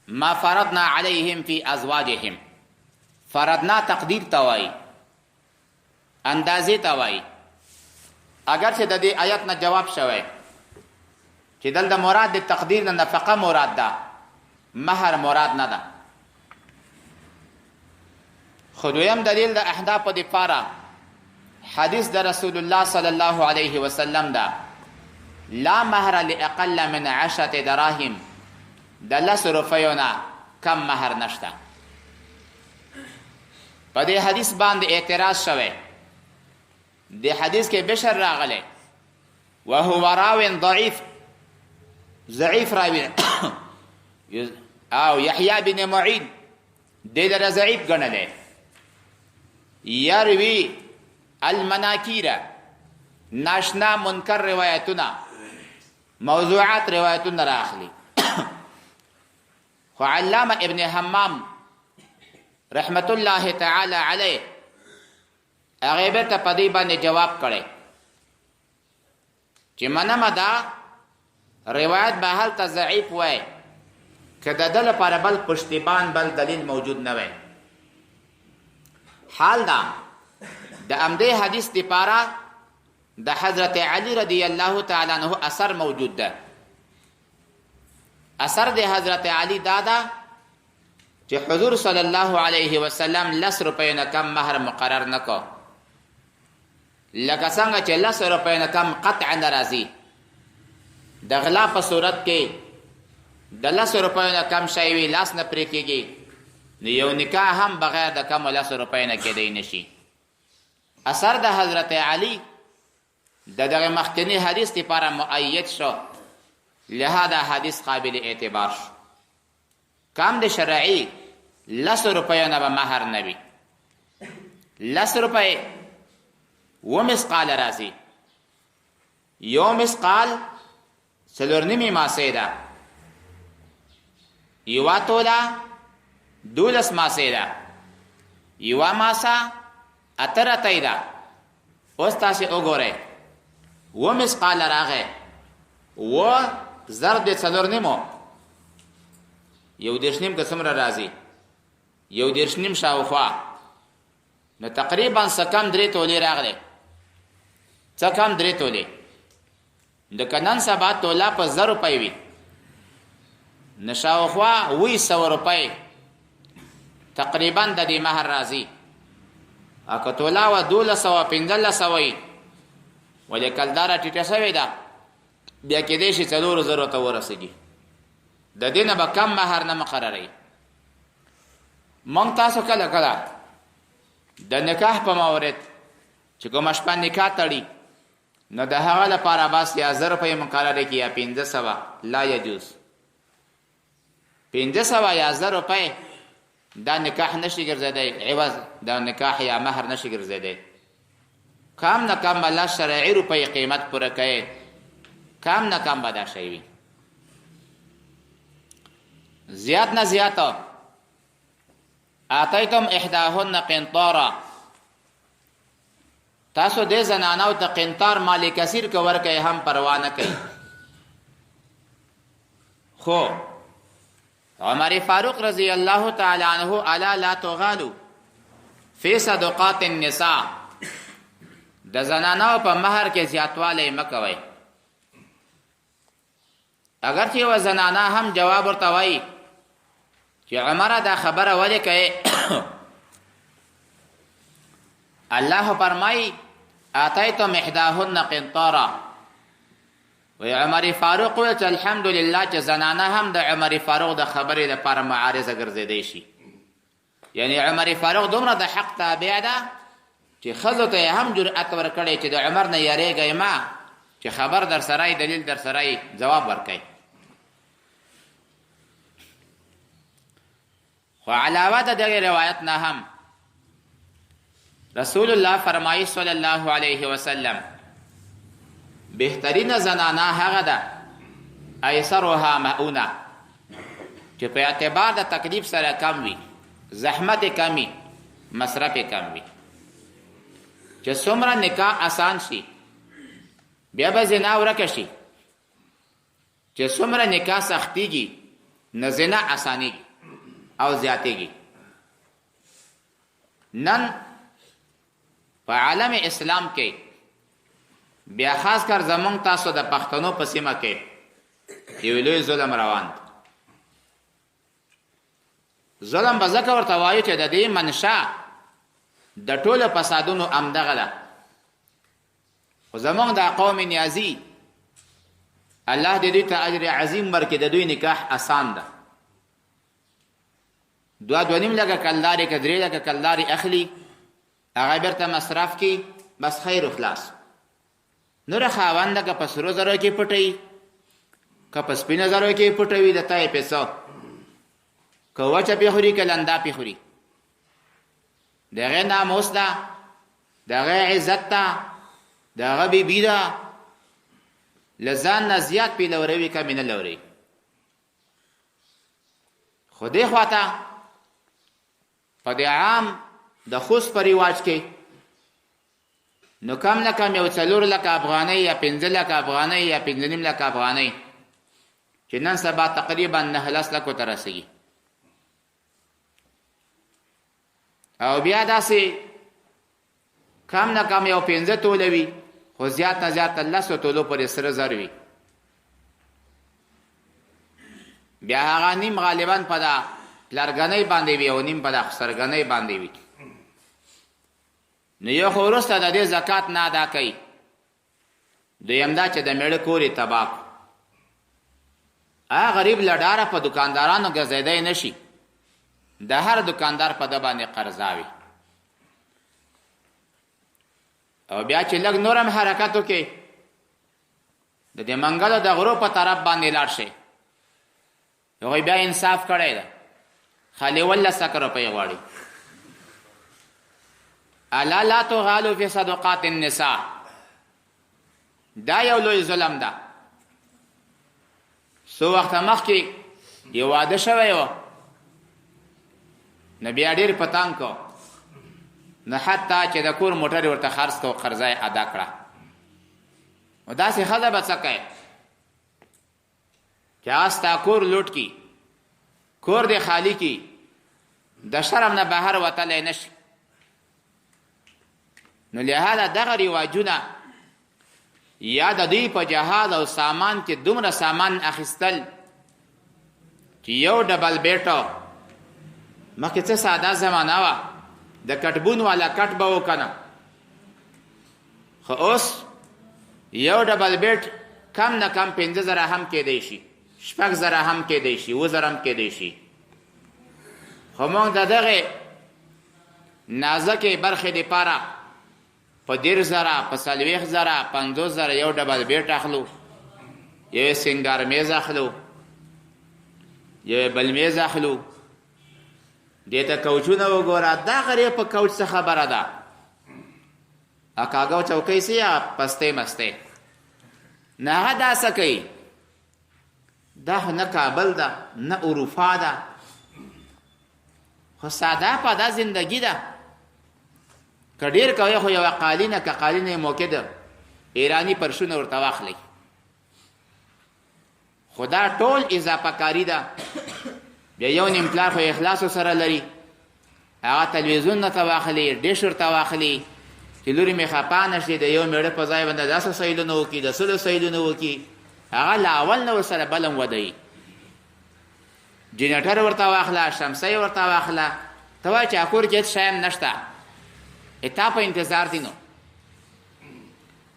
ما فرضنا عليهم في ازواجهم، فرضنا تقدیر توای، اندازې توای. اگر چې د دې آیت نه جواب شوی چې دلته مراد د تقدیر نه نفقه مراد ده، مهر مراد نه ده. خو دویم دلیل د احناف دپاره حدیث د رسول الله صلی الله علیه وسلم ده، لا مهر لاقل من 10 دراهم، د 10 روپیو نه کم مهر نشته. په دې حدیث باندې اعتراض شوی. د حدیث کې بشر راغلی وهو راو ضعیف راوی او یحیی بن معین دې لره ضعیف ګڼلی. یروي المناکیر، ناشنا منکر روایتونه، موضوعات روایتونه راخلی. خو علامه ابن حمام رحمت الله تعالی علیه هغه بیرته په دې باندې جواب کړی چې منمه دا روایت به هلته ضعیف وای که د ده لپاره بل پشتیبان بل دلیل موجود نه وای. حال دا د همدې حدیث دپاره د حضرت علی رضی الله تعالی عنه اثر موجود ده. اثر د حضرت علی دا ده چې حضور صلی الله علیه وسلم 10 روپۍ نه کم مهر مقرر نه کو، لکه څنګه چې 10 روپۍ نه کم قطع نه راځي. د غلا په صورت کې د 10 روپۍ نه کم شی وي لاس نه پرې کېږي، نو یو نکاح هم بغیر د کم 10 روپۍ نه کېدی نشي. اثر د حضرت علی د دغه مخکنی حدیث لپاره مؤید شو، لهذا حدیث قابل اعتبار شو. کم د شرعي 10 روپۍ نه به مهر نه وي. 10 روپۍ و مسقال راځي، یو مسقال 4.5 ماسې ده، یوه توله 12 ماسې ده، یوه ماسه 8 رتۍ ده. اوس تاسې وګورئ و مسقال راغی، و ضرب د 4.5 یو 10.5 که څومره راځي؟ یو 10.5 شاوخوا، نو تقریبا څه کم 3 تولې راغلی، څه کم 3 تولې. د که نن سبا توله په 1000 روپۍ وي، نو شاوخوا 200 روپۍ تقریبا د دې مهر راځي. او که توله وه 1200 1500 وي، ولې کلداره ټیټه شوې ده، بیا کېدی شي 4000 ته ورسېږي. د دې نه به کم مهر نه مقرروي. موږ تاسو کله کله د نکاح په مورد چې کومه شپه نکاح تړي، نو د هغه لپاره بس یا 1000 روپۍ مقرره کړي یا 1500. لا یجوز 1500 یا 1000 روپۍ دا نکاح نشي ګرځېدی، عوض د نکاح یا مهر نشي ګرځېدی. کم نه کم به 10 شرعي روپۍ قیمت پوره کوي، کم نه کم به دا شی وي. زیات نه زیات آتیتم احداهن قنطارا، تاسو دې زنانو ته قنطار مال کثیر که ورکوي هم پروا نه کوي. خو عمر فاروق رضی الله تعالی عنہ الا لا تغالوا فی صدقات النساء، د زنانو په مہر کې زیاتوالی مکوئ. اگر چې و زنانه هم جواب ورته وایي چې عمره دا خبره ولې کوي، الله فرمایي آتیتم احداهن قنطارا، وی عمر فاروق وی چې الحمدلله چې زنانه هم د عمر فاروق د خبرې لپاره معارضه ګرځېدی شي. یعنی عمر فاروق دومره د حق تابع ده چې ښځو ته یې هم جرأت ورکړی چې د عمر نه یریږئ ما چې خبر در سره دلیل در سره جواب ورکړئ. خو علاوه د دغې روایت نه هم رسول الله فرمایي صلی الله علیه وسلم بهترین زنانه هغه ده ایسرها مؤونه چې په اعتبار د تکلیف سره کم وي، زحمت کم وي، مصرف کم وي. چې څومره نکاح آسان شي بیا به زنا ورکه شي، چې څومره نکاح سختیږي نه زنا آسانیږي او زیاتیږي. نن په عالم اسلام کې بیا خاص کر زمونږ تاسو د پښتنو په سیمه کې یو لوی ظلم روان دی. ظلم به ځکه ورته وایو چې د دې منشا د ټولو فسادونو همدغه ده. خو زمونږ د قوم نیازي الله د دوی ته اجر عظیم ورکړي، د دوی نکاح آسان ده. 2.5 لکه کلدارې که 3 لکه کلدارې اخلي، هغه بیرته مصرف کی، بس خیر و خلاص. نور خاونده که په سرو زرو کې پټوي که په سپینو زرو کې پټوي د تا یې پیسو، که وچه پې خوري که لنده پې خوري. د هغې ناموس ده، د هغې عزت ده، د هغه بیبي ده، له ځان نه زیات پې لوروي کمې نه لوري. خو دې خوا ته په د عام د خوست په رواج کې نو کم نه کم یو 4 لکه افغانۍ یا 5 لکه افغانۍ یا 5.5 لکه افغانۍ چې نن سبا تقریبا 9 لکو ته رسېږي. او بیا داسې کم نه کم یو 15 توله وي، خو زیات نه زیات 10 تولو پورې سره زر وي. بیا هغه نیم غالبا په دا پلرګنۍ باندې وي او نیم په دا خسرګنۍ باندې وي. نو یو خو وروسته د دې زکات نه ادا کوي، دویم دا چې د میړه کور یې تباه کړو. هغه غریب له ډاره په دکاندارانو ګرځېدی نه شي، د هر دکاندار په ده باندې قرضه وي. او بیا چې لږ نور هم حرکت وکړي د دې منګلو د غرو په طرف باندې لاړ شي، هغوی بیا انصاف کړی ده، خالي 1 روپۍ غواړي. الا لا تغالوا فی صدقات النساء، دا یو لوی ظلم ده. څو وخته مخکې یو واده شوی و، نو بیا ډېر پتنګ کو، نو حتی چې د کور موټر ورته خرڅ کو، قرضه یې ادا کړه. نو داسې ښځه به څه کوي چې هغه ستا کور لوټ کي، کور دې خالی کی، د شرم نه بهر وتلی نه شي. نو لهذا دغه رواجونه یا د دوی په جهاز او سامان کې دومره سامان اخیستل چې یو ډبل بیټو مخکې څه ساده زمانه وه، د کټبون والا کټ به و که نه، خو اوس یو ډبل بیټ کم نه کم 5,000 هم کېدی شي، 6,000 هم کېدی شي، 7,000 هم کېدی شي. خو موږ د دغې نازکې برخې دپاره په 10,000 په 40,000 50,000 یو ډبل بیټ اخلو، یو سنگار میز اخلو، یو بل میز اخلو، دې ته کوچونه وګوره. دا غریب په کوچ څه خبره ده، کاږه چوکۍ سي یا پستې مستې، نه هغه دا څه کوي. دا نه کابل ده نه اروپا ده، خو ساده پاده زندگی ده. که ډېر کوئ خو یوه قالینه که قالینه موقع ده ایرانی پرشونه ورته واخلئ، خو دا ټول اضافه کاري ده. بیا یو نیم پلار خو اخلاص سره لري، هغه تلویزیون نه ته واخلي، ډیش ورته واخلي چې لوري مې خفه نه شي، د یو میړه په ځای باندې داسې سیلونه وکړي، د سلو سیلونه وکړي، هغه له اول نه ورسره بلم ودوي. جنریټر ورته واخله، شمسۍ ورته واخله، ته وایې چې کور کې هېڅ شی هم نشته، تا په انتظار دي. نو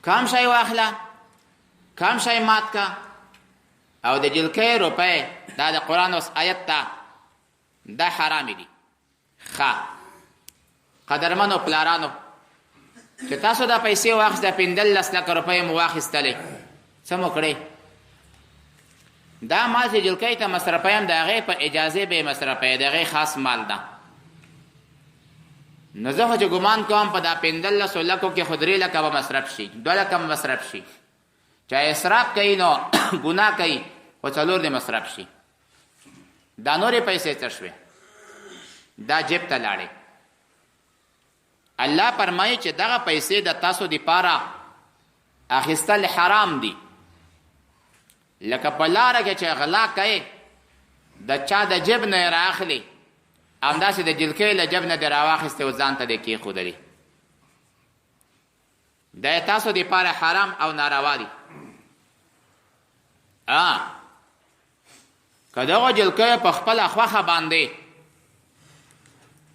کم شی واخله، کم شی مات کا او د جلکې روپۍ دا د قرآن اوس آیت ته دا حرام دي. قدرمنو پلارانو چې تاسو دا پیسې واخیسته 15 لکه روپۍ مو واخیستلې څه مو کړی؟ دا مال چې جلکۍ ته مصرفویم د هغې په اجازې به یې مصرفوي، د هغې خاص مال ده. نو زه خو چې ګمان کوم په دا 15 لکو کې خو 3 لکه به مصرف شي، 2 لکه به مصرف شي. چا اسراف کوي نو ګناه کوي، خو 4 دې مصرف شي. دا نورې پیسې څه شوې؟ دا جیب ته لاړې. الله فرمایي چې دغه پیسې د تاسو دپاره اخیستل حرام دي. لکه په لاره کې چې غلا کوي د چا د جیب نه یې رااخلي، همداسې د جلکۍ له جیب نه دې راواخیستې او ځان ته دې کېښودلې. دا یې تاسو دپاره حرام او ناروا دي. که دغه جلکۍ په خپله خوښه باندې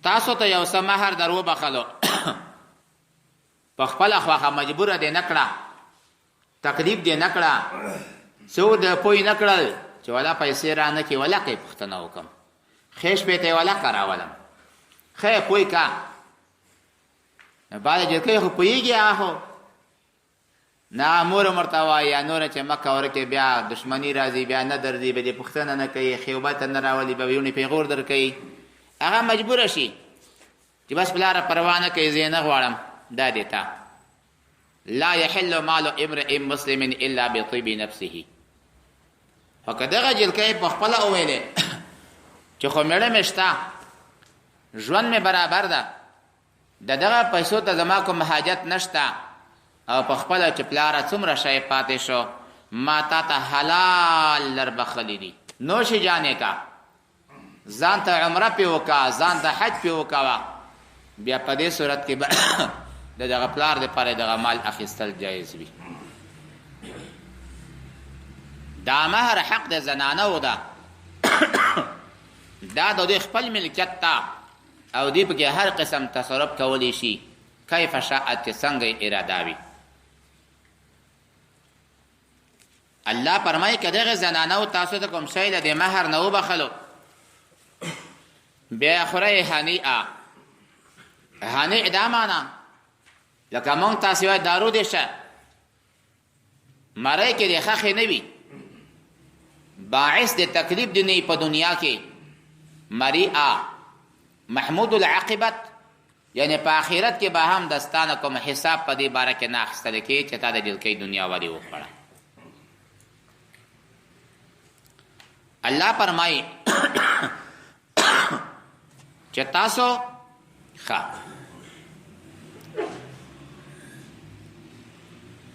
تاسو ته یو څه مهر در وبخلو، په خپله خوښه مجبوره دې نه کړه، تکلیف دې نه کړه، څو د پوی نه کړل چې ولا پیسې را نه کړي، ولقې پوښتنه وکړم، ښې شپې ته یې ولقه راولم، ښه پوی کا. بعد جلکۍ خو پوهېږي هغه خو نه مور ورته وایي یا نوره چې مه کوره کې بیا دښمني راځي، بیا نه درځي، به دې پوښتنه نه کوي، خیوبه ته نه راولي، به ویونې پیغور در کوي. هغه مجبوره شي چې بس پلاره پروا نه کوي، زه یې نه غواړم. دا دې ته لا یحل مال امرئ مسلم الا بطیب نفسه. خو که دغه جلکۍ په خپله وویلې چې خو مېړه مې شته، ژوند مې برابر ده، د دغه پیسو ته زما کوم حاجت نشته، او په خپله چې پلاره څومره شی پاتې شو، ما تا ته حلال در بخلی دي، نوش جانې کا، ځان ته عمره پې وکړه، ځان ته حج پې وکوه، بیا په دې صورت کې به د دغه پلار دپاره دغه مال اخیستل جایز وي. دا مهر حق د زنانو ده، دا د دوی خپل ملکیت ته، او دوی پکې هر قسم تصرف کولی شي کیف شاءت، چې څنګه اراده وي. الله فرمایي که دغه زنانو تاسو ته کوم شی له دې مهر نه وبخلو، بیا خورئ هنیئه. هنیع دا معنا لکه مونږ تاسې وایي دارو دې شه، مرۍ کې دې خښې نه وي، باعث د تکلیف دې نه په دنیا کې. مریعه محمود العاقبت، یعنی په آخرت کې به هم دستانه کوم حساب په دې باره کې نه اخیستل کېږي چې تا د جلکۍ دنیا والي وخوړه. الله فرمایي چې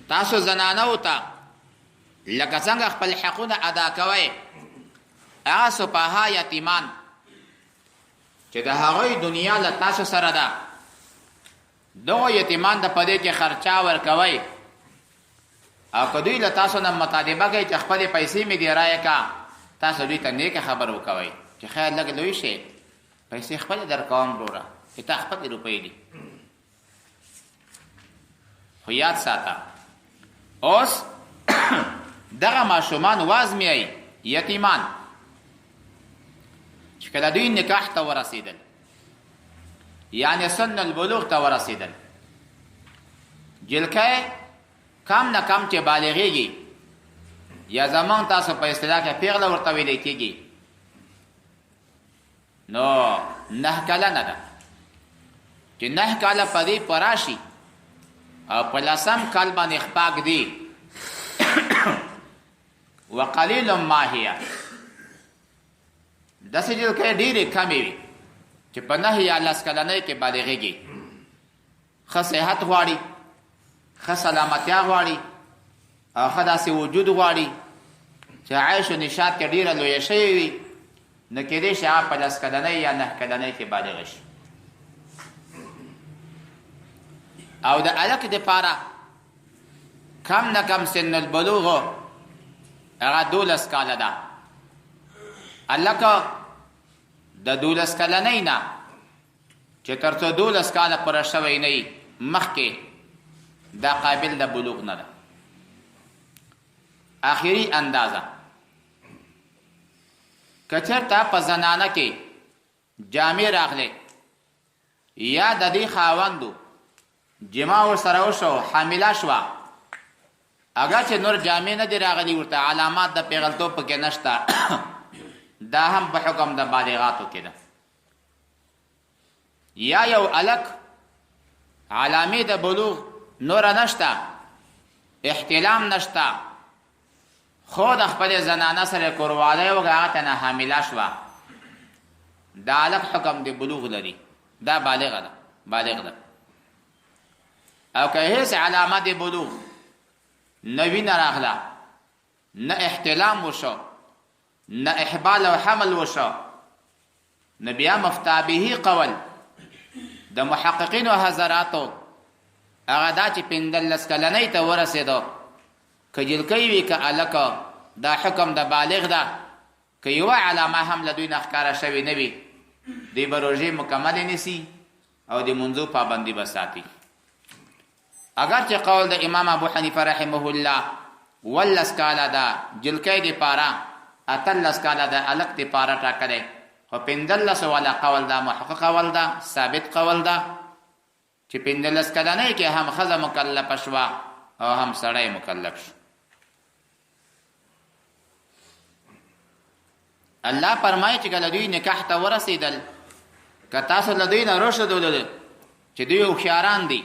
تاسو زنانو ته لکه څنګه خپل حقونه ادا کوئ، هغه سپاها یتیمان چې د هغوی دنیا له تاسو سره ده، دغو یتیمان ته په دې کې خرچه ورکوئ، او که دوی له تاسو نه مطالبه کوي چې خپلې پیسې مې دې رایې کا، تاسو دوی ته نیکه خبر وکوئ چې خیر لږ لوی شي، پیسې خپلې در کوم وروره، چې تا خپلې روپۍ دي. خو یاد ساته اوس دغه ماشومان وازمیئ، یتیمان چې کله دوی نکاح ته ورسېدل، یعنی سن البلوغ ته ورسېدل، جلکۍ کم نه کم چې بالغېږي، یا زمونږ تاسو په اصطلاح کې پیغله ورته ویلی کېږي، نو 9 کلنه ده، چې 9 کاله په دې پوره شي او په 10م کال باندې خپاک دي. وقلیل ما هي، داسې جلکۍ ډېرې کمې وي چې په 9 یا 10 کلنۍ کې بالغېږي، ښه صحت غواړي، ښه سلامتیا غواړي، او ښه داسې وجود غواړي چې عیش و نشاط کې ډېره لویه شوې وي، نو کېدای شي هغه په 10 کلنۍ یا 9 کلنۍ کې بالغه شي. او د هلک دپاره کم نه کم سن البلوغ هغه 12 کاله ده. هلک د 12 کلنۍ نه چې تر څو 12 کاله پوره شوی نه وي مخکې دا قابل د بلوغ نه ده. آخري اندازه کچرتا په زنانه کې جامې راغله یا د دې خاوندو جما ورسره وشو حامله شوه اگر چې نور جامې نه دي راغلي ورته علامات د پیغلتوب پکې نشته دا هم په حکم د بالغاتو کې ده یا یو الک علامې د بلوغ نور نشته احتلام نشته خو د خپل زنانه سره کورواله او هغه ته نه حامله شوه دا الک حکم د بلوغ لري دا بالغ ده او که هیڅ علامه د بلوغ نوی نه راغله نه احتلام وشو نه احبال او حمل وشو نه بیا مفتابه قول د محققین او حضراتو هغه دا چې 15 کلنۍ ته ورسېدو کجل کوي وی که الکه دا حکم د بالغ ده که یو علامه هم لدوی نه ښکاره شوی نه وي دی به روژې مکمل نیسي او د منځو پابندي به ساتي اگر چې قول د امام ابو حنیفه رحمه الله 18 کاله ده جلکۍ د پاره 18 کاله ده الک د پاره ټاکلی خو 15 والا قول ده محقق قول ده ثابت قول ده چې 15 کلنۍ کې هم ښځه مکلفه شوه او هم سړی مکلف شو الله فرمایي چې کله دوی نکاح ته ورسېدل که تاسو له دوی نه رشدولل چې دوی هوښیاران دي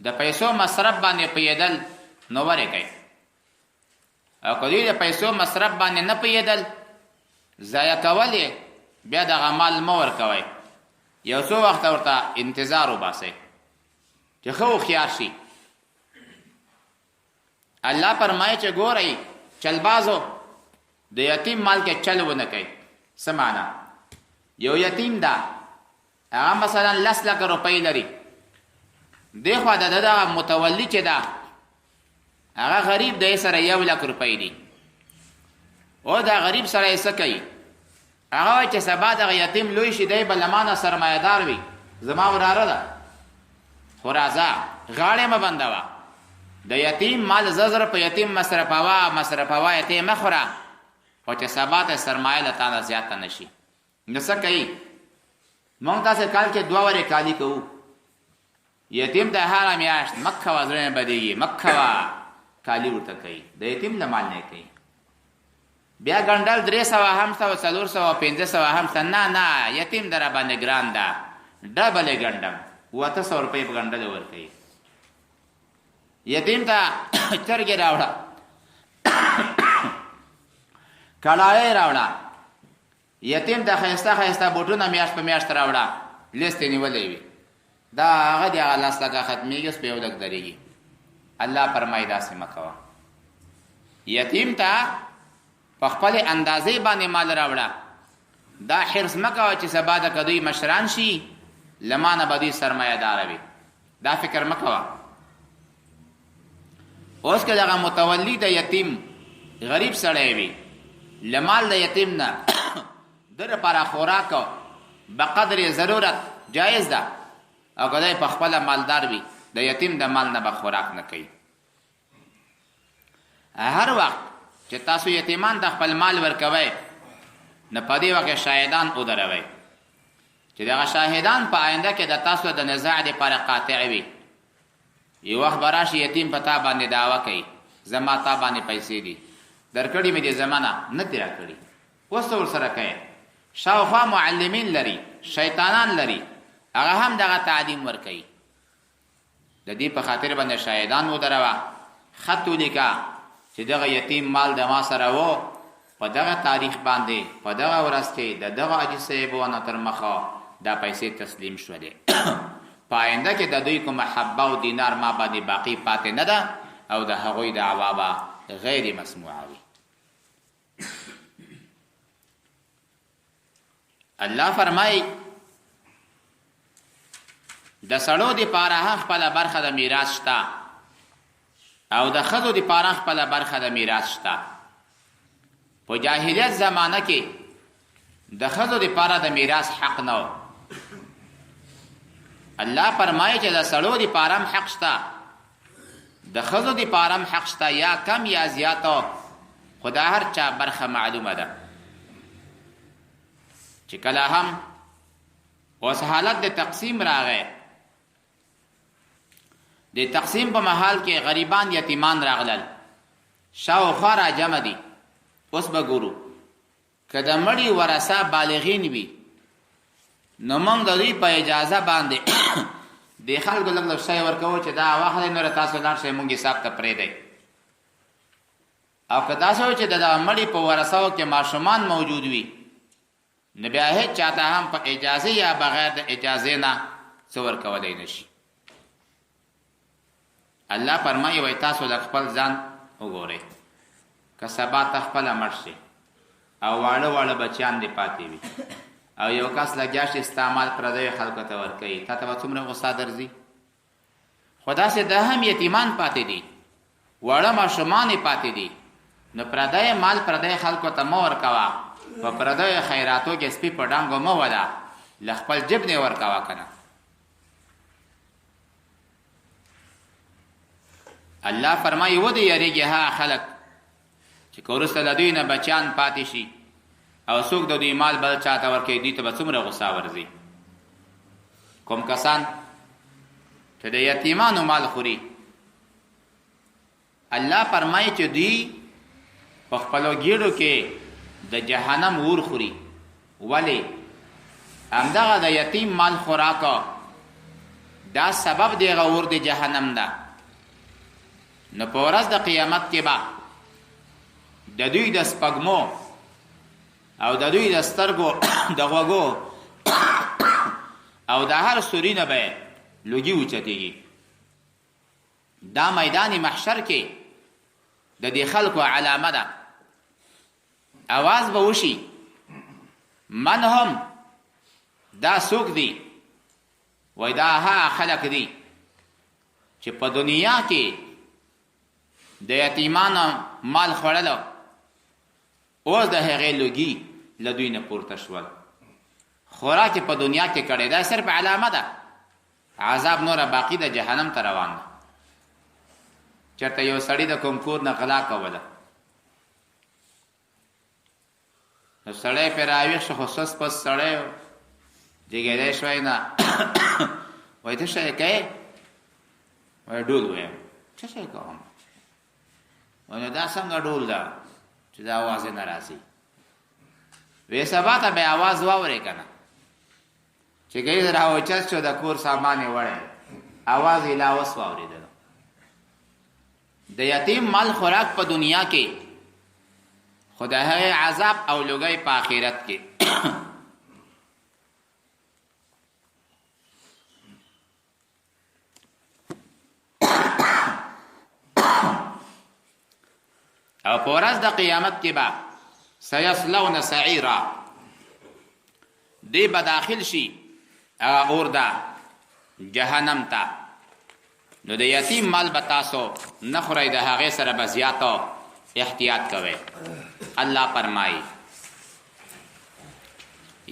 د پیسو مصرف باندې پوهېدل نو ورې کوي او که دوی د پیسو مصرف باندې نه پوهېدل ضایع کول یې بیا دغه مال مه ورکوئ یو څو وخته ورته انتظار وباسئ چې ښه هوښیار شي الله فرمایي چې ګورئ چلبازو د یتیم مال کې چل ونه کوي څه معنا یو یتیم ده هغه مثلا 10 لک روپۍ لري دی خوا د دغه متولی چې ده هغه غریب دی سره 1 لک روپۍ دي او دا غریب سره یې څه کوي هغه وایي چې سبا دغه یتیم لوی شي دی به له ما نه سرمایهدار وي زما وراره ده خو راځه غاړې مه بندوه د یتیم مال زر په یتیم مصرفوه یتیم مه خوره خو چې سبا ته سرمایه له تا نه زیاته نه شي نو څه کوي موږ تاسې کال کې 2 ورې کالي کوو یتیم ته هره میاشت مه کوه زړه مې بدېږي مه کوه کالي ورته کوي د یتیم له مال نه کوي بیا ګنډل 300 هم سته 400 500 هم سته نه یتیم در باندې ګران ده ډبل یې ګنډم 800 روپۍ په ګنډلو ورکوي یتیم ته چرګې راوړه کړاوی راوړه یتیم ته ښایسته بوټونه میاشت په میاشت راوړه لیست یې نیولی وي دا هغه د هغه 10 لکه ختمیږي اوس په 1 لک درېږي الله فرمایي داسې مه کوه یتیم ته په خپلې اندازې باندې مال راوړه دا حرص مه کوه چې سبا د که دوی مشران شي له ما نه به دوی سرمایه داره وي دا فکر مه کوه اوس که دغه متولی د یتیم غریب سړی وي له مال د یتیم نه د لپاره خوراک بقدر ضرورت جایز ده او که دی په خپله مالدار وي د یتیم د مال نه به خوراک نه کوي هر وخت چې تاسو یتیمان د خپل مال ورکوئ نه په دې وخت شاهدان ودروئ چې دغه شاهدان په آینده کې د تاسو د نزاع دپاره قاطع وي یو وخت به راشي یتیم په تا باندې دعوه کوي زما تا باندې پیسې دي درکړې مې دې زما نه دي راکړي اوس څه ورسره کوې شاوخوا معلمین لري شیطانان لري هغه هم دغه تعلیم ورکوي د دې په خاطر باندې شاهدان ودروه خط ولیکه چې دغه یتیم مال د ما سره و په دغه تاریخ باندې په دغه ورځ کې د دغه حاجي صاحب ونه تر مخه دا پیسې تسلیم شولې په آینده کې د دوی کومه حبه او دینار ما باندې باقی پاتې نه ده او د هغوی دعوا به غیر مسموعه وي الله فرمایي د سړو دپاره هم خپله برخه د میراث شته او د ښځو دپاره خپله برخه د میراث شته په جاهلیت زمانه کې د ښځو دپاره د میراث حق نه و الله فرمایي چې د سړو دپاره هم حق شته د ښځو دپاره هم حق شته یا کم یا زیاتو خو د هر چا برخه معلومه ده چې کله هم اوس حالت د تقسیم راغی د تقسیم په محل کې غریبان یتیمان راغلل شاوخوا را جمع دي اوس به ګورو که د مړي ورثه بالغین وي نو موږ د دوی په اجازه باندې د خلکو لږ لږ شی ورکوو چې دا واخلئ نور تاسو لاړ شئ مونږ حساب ته پرېږدئ او که داسې و چې د مړي په ورثو کې ماشومان موجود وي نو بیا هېڅ چاته هم په اجازې یا بغیر د اجازې نه څه ورکولی نه شي الله فرمایي وایي تاسو د خپل ځان وګورئ که سبا ته خپله مړ شي او واړه واړه بچیان دې پاتې وي او یو کس لګیا شي استعمال پردیو خلکو ته ورکوي تا ته به څومره غصه درځي خو داسې د هم یتیمان پاتې دي واړه ماشومان یې پاتې دي نو پردی مال پردی خلکو ته مه ورکوه په پردیو خیراتو کې سپي په ډانګو مه وله له خپل جب نه ورکوه که نه الله فرمایي ودې یریږي هغه خلک چې که وروسته د دوی نه بچیان پاتې شي او څوک د دوی مال بل چاته ورکوي دوی ته به څومره غصه ورځي کوم کسان چې د یتیمانو مال خوري الله فرمایي چې دوی په خپلو ګیډو کې د جهنم اور خوري ولې همدغه د یتیم مال خوراکه دا سبب د هغه اور د جهنم ده نو په ورځ د قیامت کې به د دوی د سپږمو او د دوی د سترګو د غوږو او د هر سوري نه به لوګي اوچتېږي دا میدان محشر کې د دې خلکو علامه ده اواز به وشي من هم دا څوک دي وای دا هغه خلک دي چې په دنیا کې د یتیمانو مال خوړلو اوس د هغې لوګي له دوی نه پورته شول خوراک په دنیا کې کړی دا صرف علامه ده عذاب نوره باقي د جهنم ته روان ده چېرته یو سړي د کوم کور نه غلا کوله نو سړی پرې راویښ شو خو سس پس سړی و جګېدی شوی نه وایي ته څه کوې وایي ډول ویم څه شی کوم وایي دا څنګه ډول ده چې دا اواز نه راځي وی سبا ته به اواز واورې که نه چې ګیز راوچت شو د کور سامان یې وړی اواز یې لا اوس واورېدلو د یتیم مال خوراک په دنیا کې خو د هغې عذاب او لوګی په آخرت کې او په ورځ د قیامت کې به سیصلون سعیرا دی به داخل شي هغه اور ده جهنم ته نو د یتیم مال به تاسو نه خورئ د هغې سره به زیاتو احتیاط کوئ الله فرمایي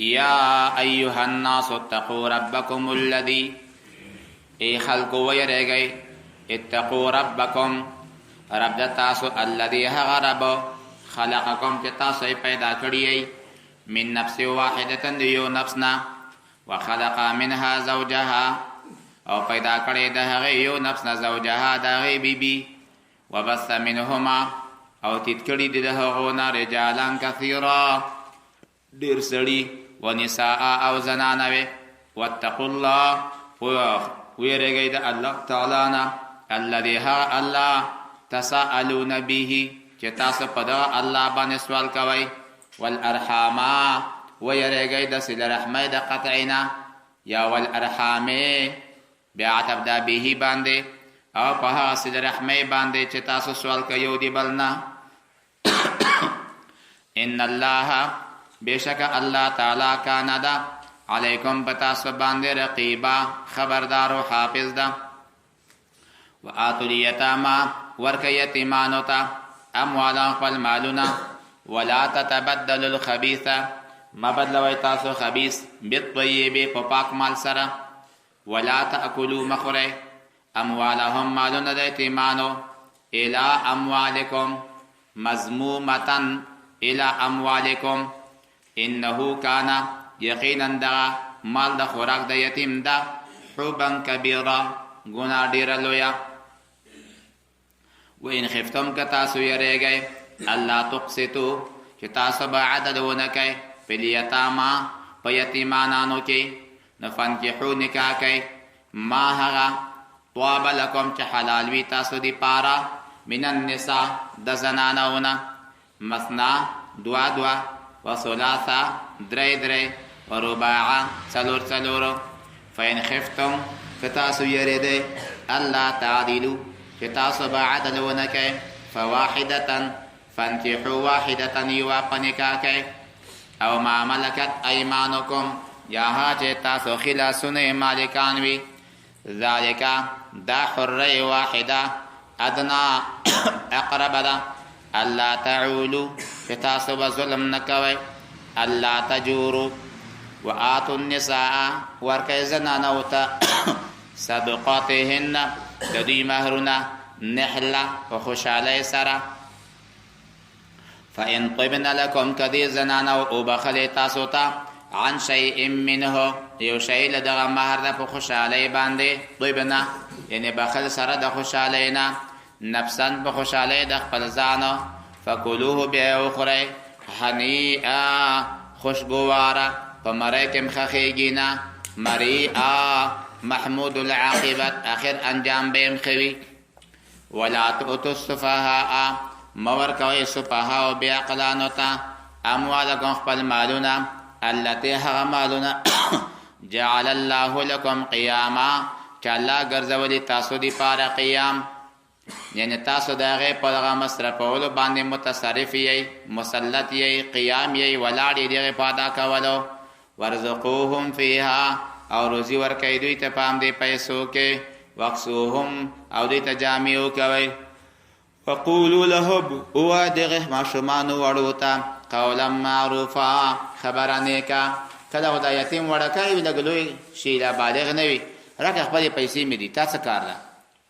یا ایها الناس اتقوا ربکم الذی ای خلکو ویریږئ اتقوا ربکم رب د تاسو الذي هغه رب خلقکم چې تاسو یې پیدا کړی من نفس واحدة د یو نفس نه وخلق منها زوجها او پیدا کړی د هغې یو نفس نه زوجها د هغې بیبي وبث منهما او تیت کړي د هغو نه رجالا کثیرا ډېر سړي ونساء او زنانه وې واتقوا الله ویریږئ د الله تعالی نه الذي ها الله تساءلون به چې تاسو په دغه الله باندې سوال کوئ والارحام ویریږئ د صله رحمۍ د قطعینا یا والارحام بیا عطف دا به باندې او په هغه صله رحمۍ باندې چې تاسو سوال کوئ یو د بل نه ان الله بېشکه الله تعالی کان ده علیکم په تاسو باندې رقیبا خبردار او حافظ ده وآتوا الیتاما ورکه یتیمانو ته اموالا خپل مالونه ولا تتبدلوا الخبیث ما بدلوئ تاسو خبیث بالطیب په پاک مال سره ولا تأکلوا مخورئ اموالهم مالون د یتیمانو الى اموالکم مضمومتن الى اموالکم انه کان یقینا دا مال د خوراک د یتیم دا حبا کبیرا گناه ډیره لویه و ان خفتم که تاسو یریږئ الله تقسطو چې تاسو به عدل ونه کوئ په الیتاما په یتیمانانو کې نو فانکحو نکاح کوئ ما هغه طاب لکم چې حلال وي تاسو د پاره من النساء د زنانونه مثنا دوا دوا و ثلاثه درې درې و رباعه څلور څلورو فإن خفتم که تاسو یریږئ الله تعدلو چې تاسو به عدل ونه کوئ فواحدة فانکحوا واحدة یوه په نکاح کوئ او ما ملکت ایمانکم یا ها چې تاسو خلاصونه مالکان وي ذالک دا حره واحده ادنا اقرب ده الله تعولو چې تاسو به ظلم نه کوئ الله تجورو وآتوا النساء ورکئ زنانو ته صدقاتهن د دوی مهرونه نحله په خوشحالۍ سره فإن طبن لكم کدی زنانو وبخلې تاسو ته عن شیء منه یو شی له دغه مهر ده په خوشحالۍ باندې طبنه یعنی بخل سره د خوشحالۍ نه نفسا په خوشحالۍ د خپل ځانو فکلوه بیا وخورئ هنیئا خوشګواره په مرۍ کې مخخېږي نه مریئا محمود العاقبت اخر انجام به مخوي ولا تؤتوا السفهاء مور کوي سفهاء بعقلانو ته اموالکم خپل مالونه التي هغه مالونه جعل الله لكم قیاما چې الله ګرځولي تاسو دی پاره قیام یعنی تاسو د هغې په دغه مصرفولو باندې متصرف یئ مسلط یئ قیام یئ ولاړ یې د هغې په ادا کولو ورزقوهم فیها او روزی ورکوئ دوی ته په همدې پیسو کې واکسوهم او دوی ته جامې وکوئ وقولو لهم ووایئ دغې ماشومانو وړو ته قولا معروفا خبره نیکه کله خو دا یتیم وړکی وي لږ لوی شي لا بالغ نه وي راکړه خپلې پیسې مې دي تا څه کار ده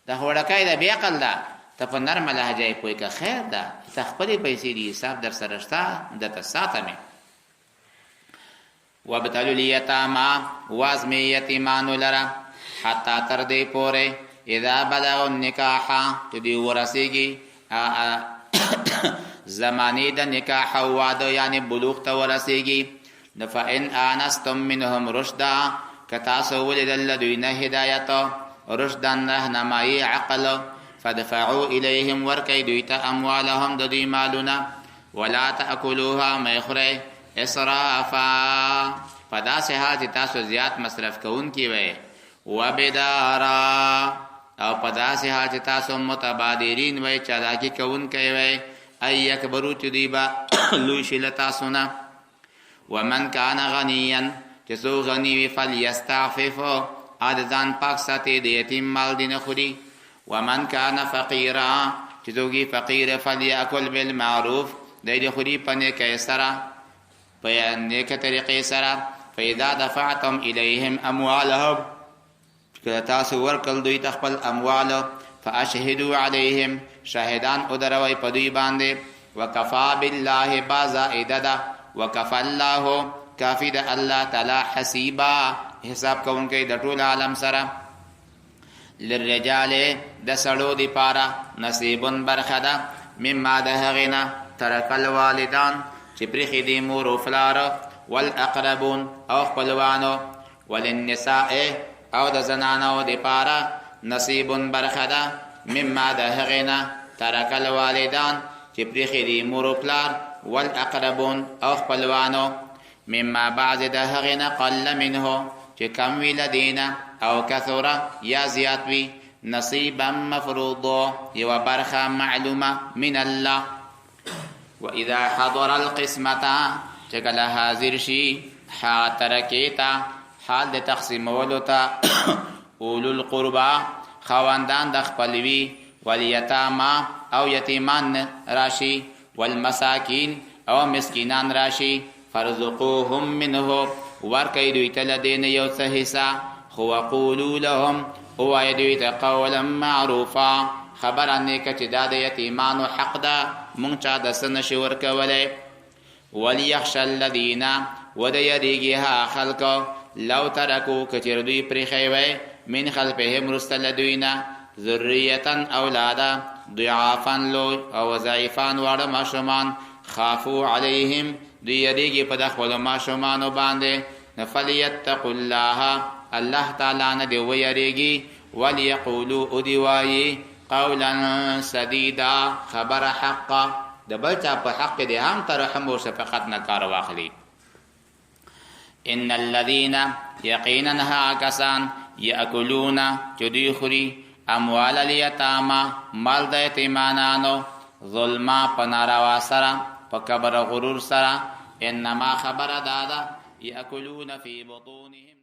دا خو وړکی ده بې عقل ده ته په نرمه لهجه یې پوه که خیر ده ته خپلې پیسې دي حساب در سره شته درته ساته مې وابتلوا الیتاما وازمې یتیمانو لره حتی تر دې پورې اذا بلغوا النکاح چې دوی ورسېږي زمانی د نکاح او واده یعنی بلوغ ته ورسېږي نو فإن آنستم منهم رشدا که تاسو ولیدل له دوی نه هدایت رشدا رهنمایي عقل فدفعوا الیهم ورکئ دوی ته اموالهم د دوی مالونه ولا تأکلوها مه خورئ اسرافا په داسې حال چې تاسو زیات مصرف کوونکي وئ وبدارا او په داسې حال چې تاسو متبادرین وئ چالاکي کوونکی وئ ای یکبرو چې دوی به لوی شي له تاسو نه ومن کان غنیا چې څوک غني وي فلیستعفف ا د ځان پاک ساتي د یتیم مال دې نه خوري ومن کان فقیرا چې څوک فقیر فلیاکل بالمعروف دی دې خوري په نیکۍ سره په نیکه طریقې سره فاذا دفعتم الیهم اموالهم کله تاسو ورکل دوی ته خپل اموال فاشهدوا علیهم شاهدان ادروي په دوی باندې وکفا بالله بازائده ده وکفا الله کافی ده الله تعالی حسیبا حساب کوونکی د ټول عالم سره للرجال د سړو دی پارا نصیبون برخه ده مما ده هغینا ترک الوالدان چې پرېښي دي مور و پلار والاقربون او خپلوانو وللنساء او د زنانو دی پارا نصیبون برخه ده مما ده هغینا ترک الوالدان چې پرېښي دي مور و پلار والاقربون او خپلوانو مما بعض ده هغینا قل منه چې کم وی لدینا او کثره یا زیات وی نصیبا مفروضا یو برخه معلومه من الله واذا حضر القسمه چې کله حاضر شي ترکیتا حال د تقسیمولو ته اولو القربا خواندان د خپلوي والیتاما او یتیمان راشي والمساکین او مسکینان راشي فرزقوهم منه ورکی دوی ته له دې نه یو څه حصه خو وقولو لهم ووایه دوی ته قولا معروفا خبره نیکه چې دا د یتیمانو حق ده مونږ چا د څه نشي ورکولی وليخشى الذین و د یریږي هغه خلکو لو ترکو که چېر دوی پرېښی وی من خلفهم وروسته له دوی نه ذریة اولاده ضعافا لوی او ضعیفان واړه ماشومان خافو علیهم دوی یریږي په د خپلو ماشومانو باندې نو فلیتقوا الله الله تعالی نه دې ویریږي ولیقولو او دې وایي قولا سدیدا خبر حقا د بل چا په حق دې هم ترحم او شفقت نه کار واخلي ان الذين یقینا ها کسان یاکلون چې دوی خوري اموال الیتاما مال د یتیمانانو ظلما په ناروا سره په کبر غرور سره انما خبر دادا یاکلون فی بطونهم